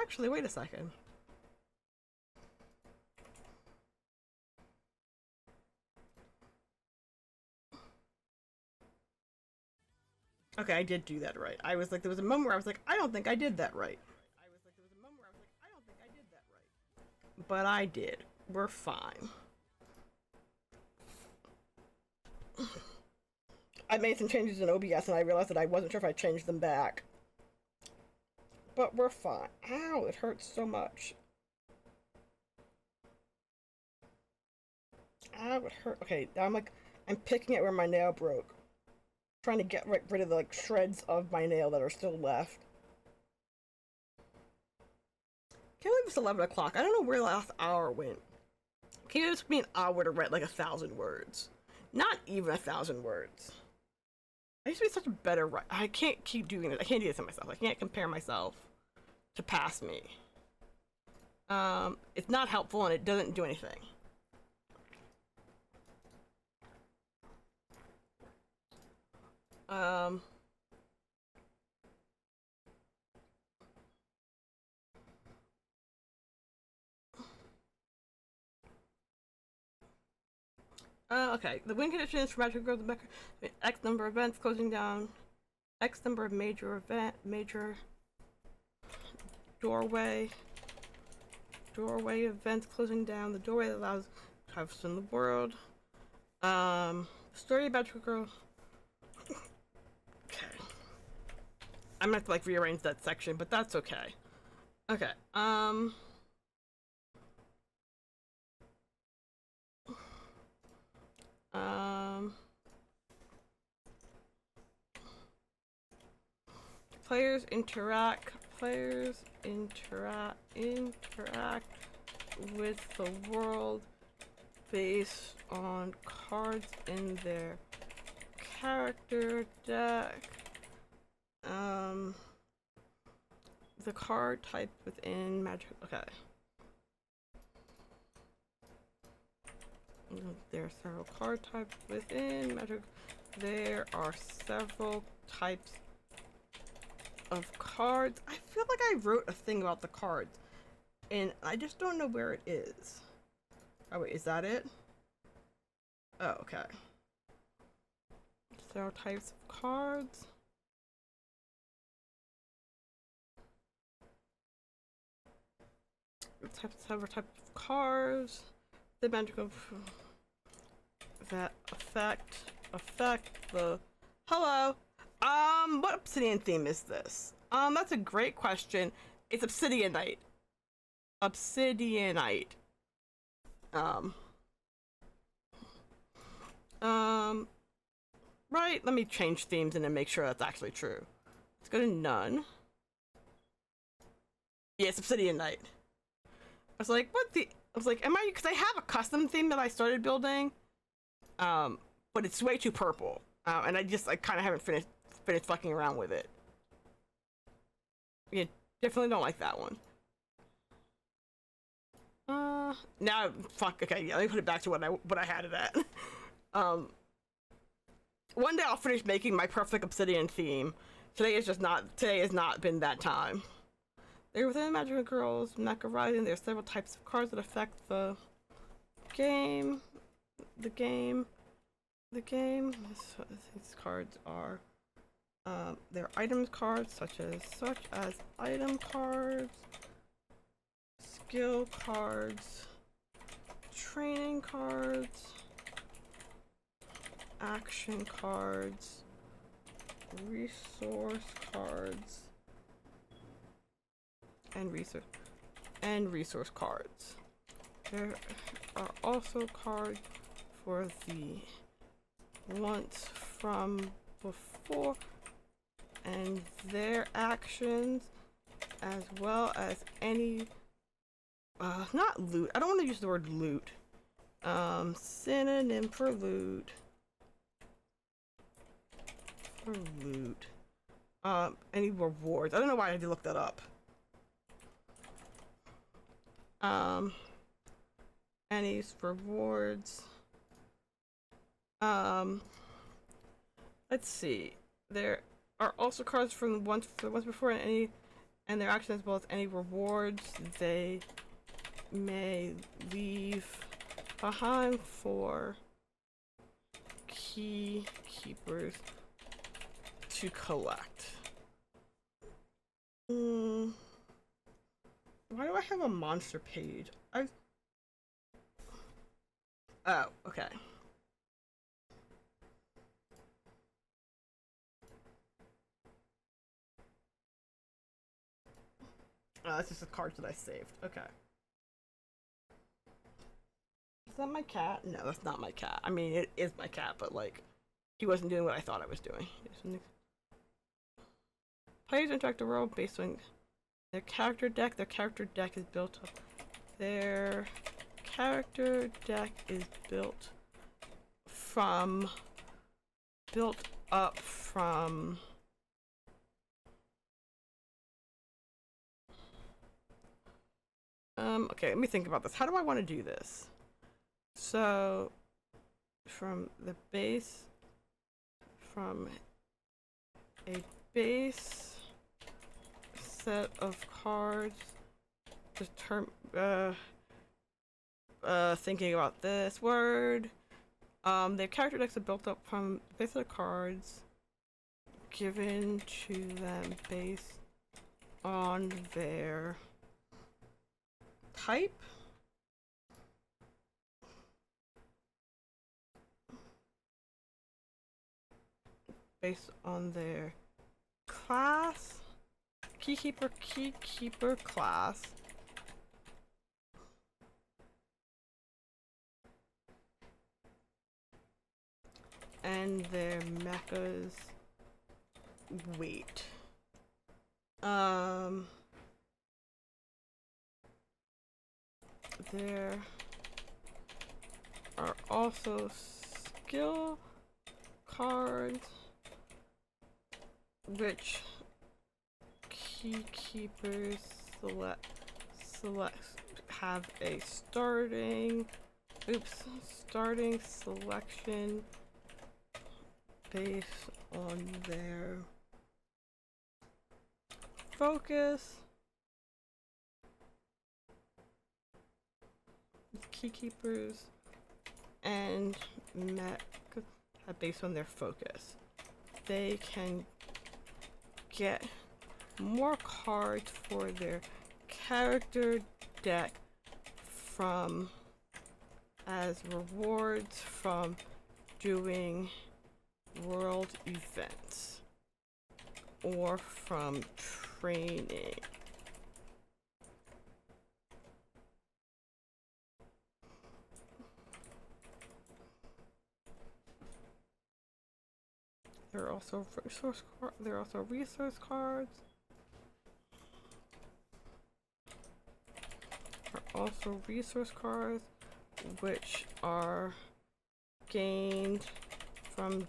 Actually, wait a second. Okay, I did do that right. I was like, there was a moment where I was like, I don't think I did that right. But I did. We're fine. I made some changes in OBS and I realized that I wasn't sure if I changed them back. But we're fine. Ow, it hurts so much. Ow, it hurt. Okay, now I'm picking at where my nail broke. Trying to get rid of the shreds of my nail that are still left. Can't believe it's 11 o'clock. I don't know where the last hour went. Can you just be an hour to write like 1,000 words? Not even 1,000 words. I used to be such a better writer. I can't keep doing it. I can't do this to myself. I can't compare myself to past me. It's not helpful and it doesn't do anything. Okay. The win conditions for Magic Girls and X number of events closing down. X number of major doorway events closing down. The doorway that allows types in the world. Story about Magic Girl. Okay. I'm gonna have to rearrange that section, but that's okay. Okay. Players interact with the world based on cards in their character deck. The card type within Magic. Okay. There are several card types within Magic. There are several types of cards. I feel like I wrote a thing about the cards, and I just don't know where it is. Oh wait, is that it? Oh, okay. Several types of cards. Several types of cards. The magical that affect the. Hello. What Obsidian theme is this? That's a great question. It's Obsidianite. Obsidianite. Right, let me change themes and then make sure that's actually true. Let's go to none. Yes, Obsidianite. I was like, am I, because I have a custom theme that I started building, but it's way too purple, and I kind of haven't finished fucking around with it. Yeah, definitely don't like that one. Now, fuck, okay, yeah, let me put it back to what I had it at. One day I'll finish making my perfect Obsidian theme. Today has not been that time. They're within Magical Girls, Mecha Rising. There are several types of cards that affect the game. These cards are they're items cards such as item cards, skill cards, training cards, action cards, resource cards, and resource cards. There are also cards for the ones from before and their actions, as well as any not loot. I don't want to use the word loot. Synonym for loot. Any rewards. I don't know why I had to look that up. Any rewards. Let's see. There are also cards from the ones before and their actions, as well as any rewards they may leave behind for keepers to collect. Why do I have a monster page? Oh, okay. Oh, that's just the cards that I saved. Okay. Is that my cat? No, that's not my cat. I mean, it is my cat, but like, he wasn't doing what I thought I was doing. Players interact the world based on their character deck. Their character deck is built up. Their character deck is built up from okay, let me think about this. How do I want to do this? So from a base set of cards, thinking about this word. Their character decks are built up from a base set of cards given to them based on their type. Based on their class. Keykeeper class. And their mecha's weight. There are also skill cards which keykeepers select have a starting selection based on their focus. Keykeepers and mech based on their focus. They can get more cards for their character deck from as rewards from doing world events or from training. There are also resource cards. Which are gained from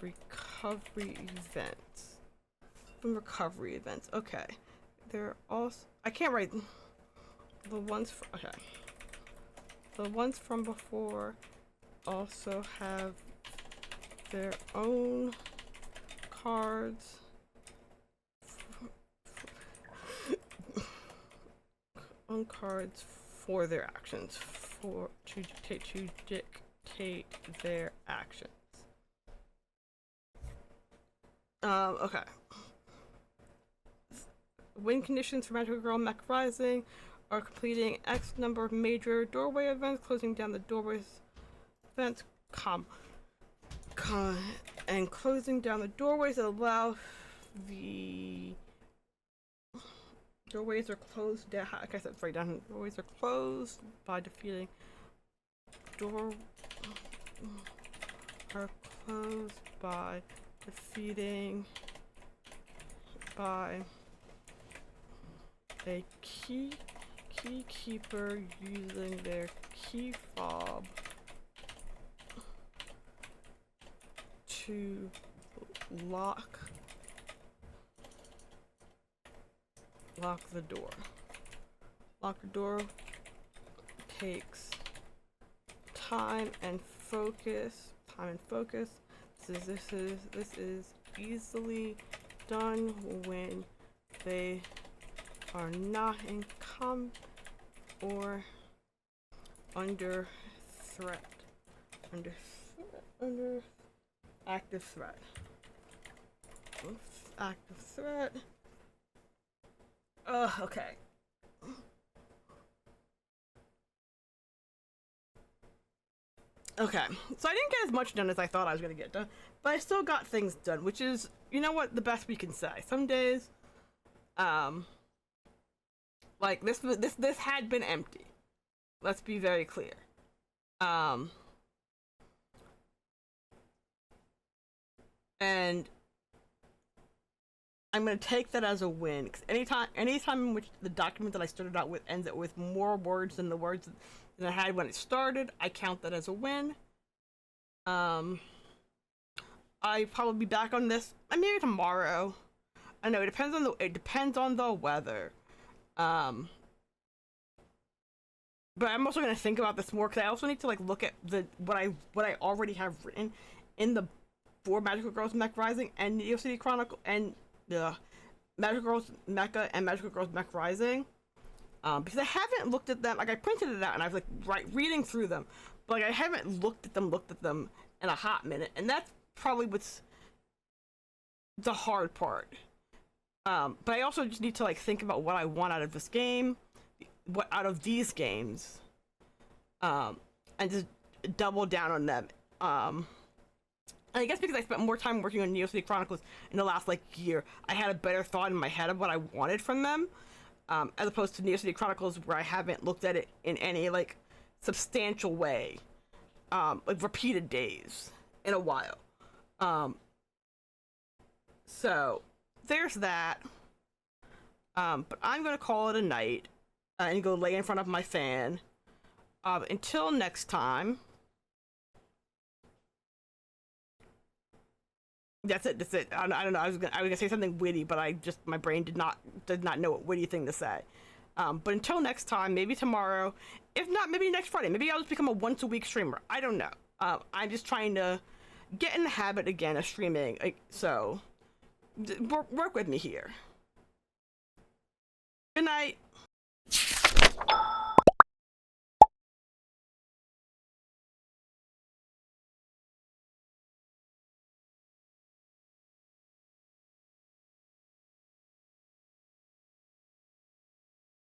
recovery events. Okay. There are also I can't write the ones the ones from before also have their own cards for their actions to dictate their actions. Okay. Win conditions for Magical Girl Mech Rising are completing X number of major doorway events, closing down the doorways events, and closing down the doorways that allow the doorways are closed down. Like I said, right down. Doorways are closed by defeating by a keykeeper using their key fob to lock the door. Lock the door takes time and focus. This is easily done when they are not in or under threat. Under active threat. Active threat. Okay. Okay, so I didn't get as much done as I thought I was gonna get done, but I still got things done, which is, you know what, the best we can say. Some days, like this had been empty. Let's be very clear. And I'm gonna take that as a win, because anytime in which the document that I started out with ends up with more words than the words that I had when it started, I count that as a win. I probably be back on this maybe tomorrow. I know it depends on the weather. But I'm also gonna think about this more, because I also need to like look at what I already have written in the for Magical Girls Mech Rising and Neo City Chronicle and Magical Girls Mecha and Magical Girls Mech Rising. Because I haven't looked at them. Like, I printed it out and I was like reading through them, but like I haven't looked at them in a hot minute, and that's probably what's the hard part. But I also just need to like think about what I want out of this game, what out of these games, and just double down on them. And I guess because I spent more time working on Neo City Chronicles in the last like year, I had a better thought in my head of what I wanted from them, as opposed to Neo City Chronicles, where I haven't looked at it in any like substantial way, like repeated days in a while. So there's that. But I'm gonna call it a night, and go lay in front of my fan. Until next time. That's it. I don't know. I was gonna say something witty, but my brain did not know what witty thing to say. But until next time, maybe tomorrow, if not, maybe next Friday. Maybe I'll just become a once a week streamer. I don't know. I'm just trying to get in the habit again of streaming. So work with me here. Good night.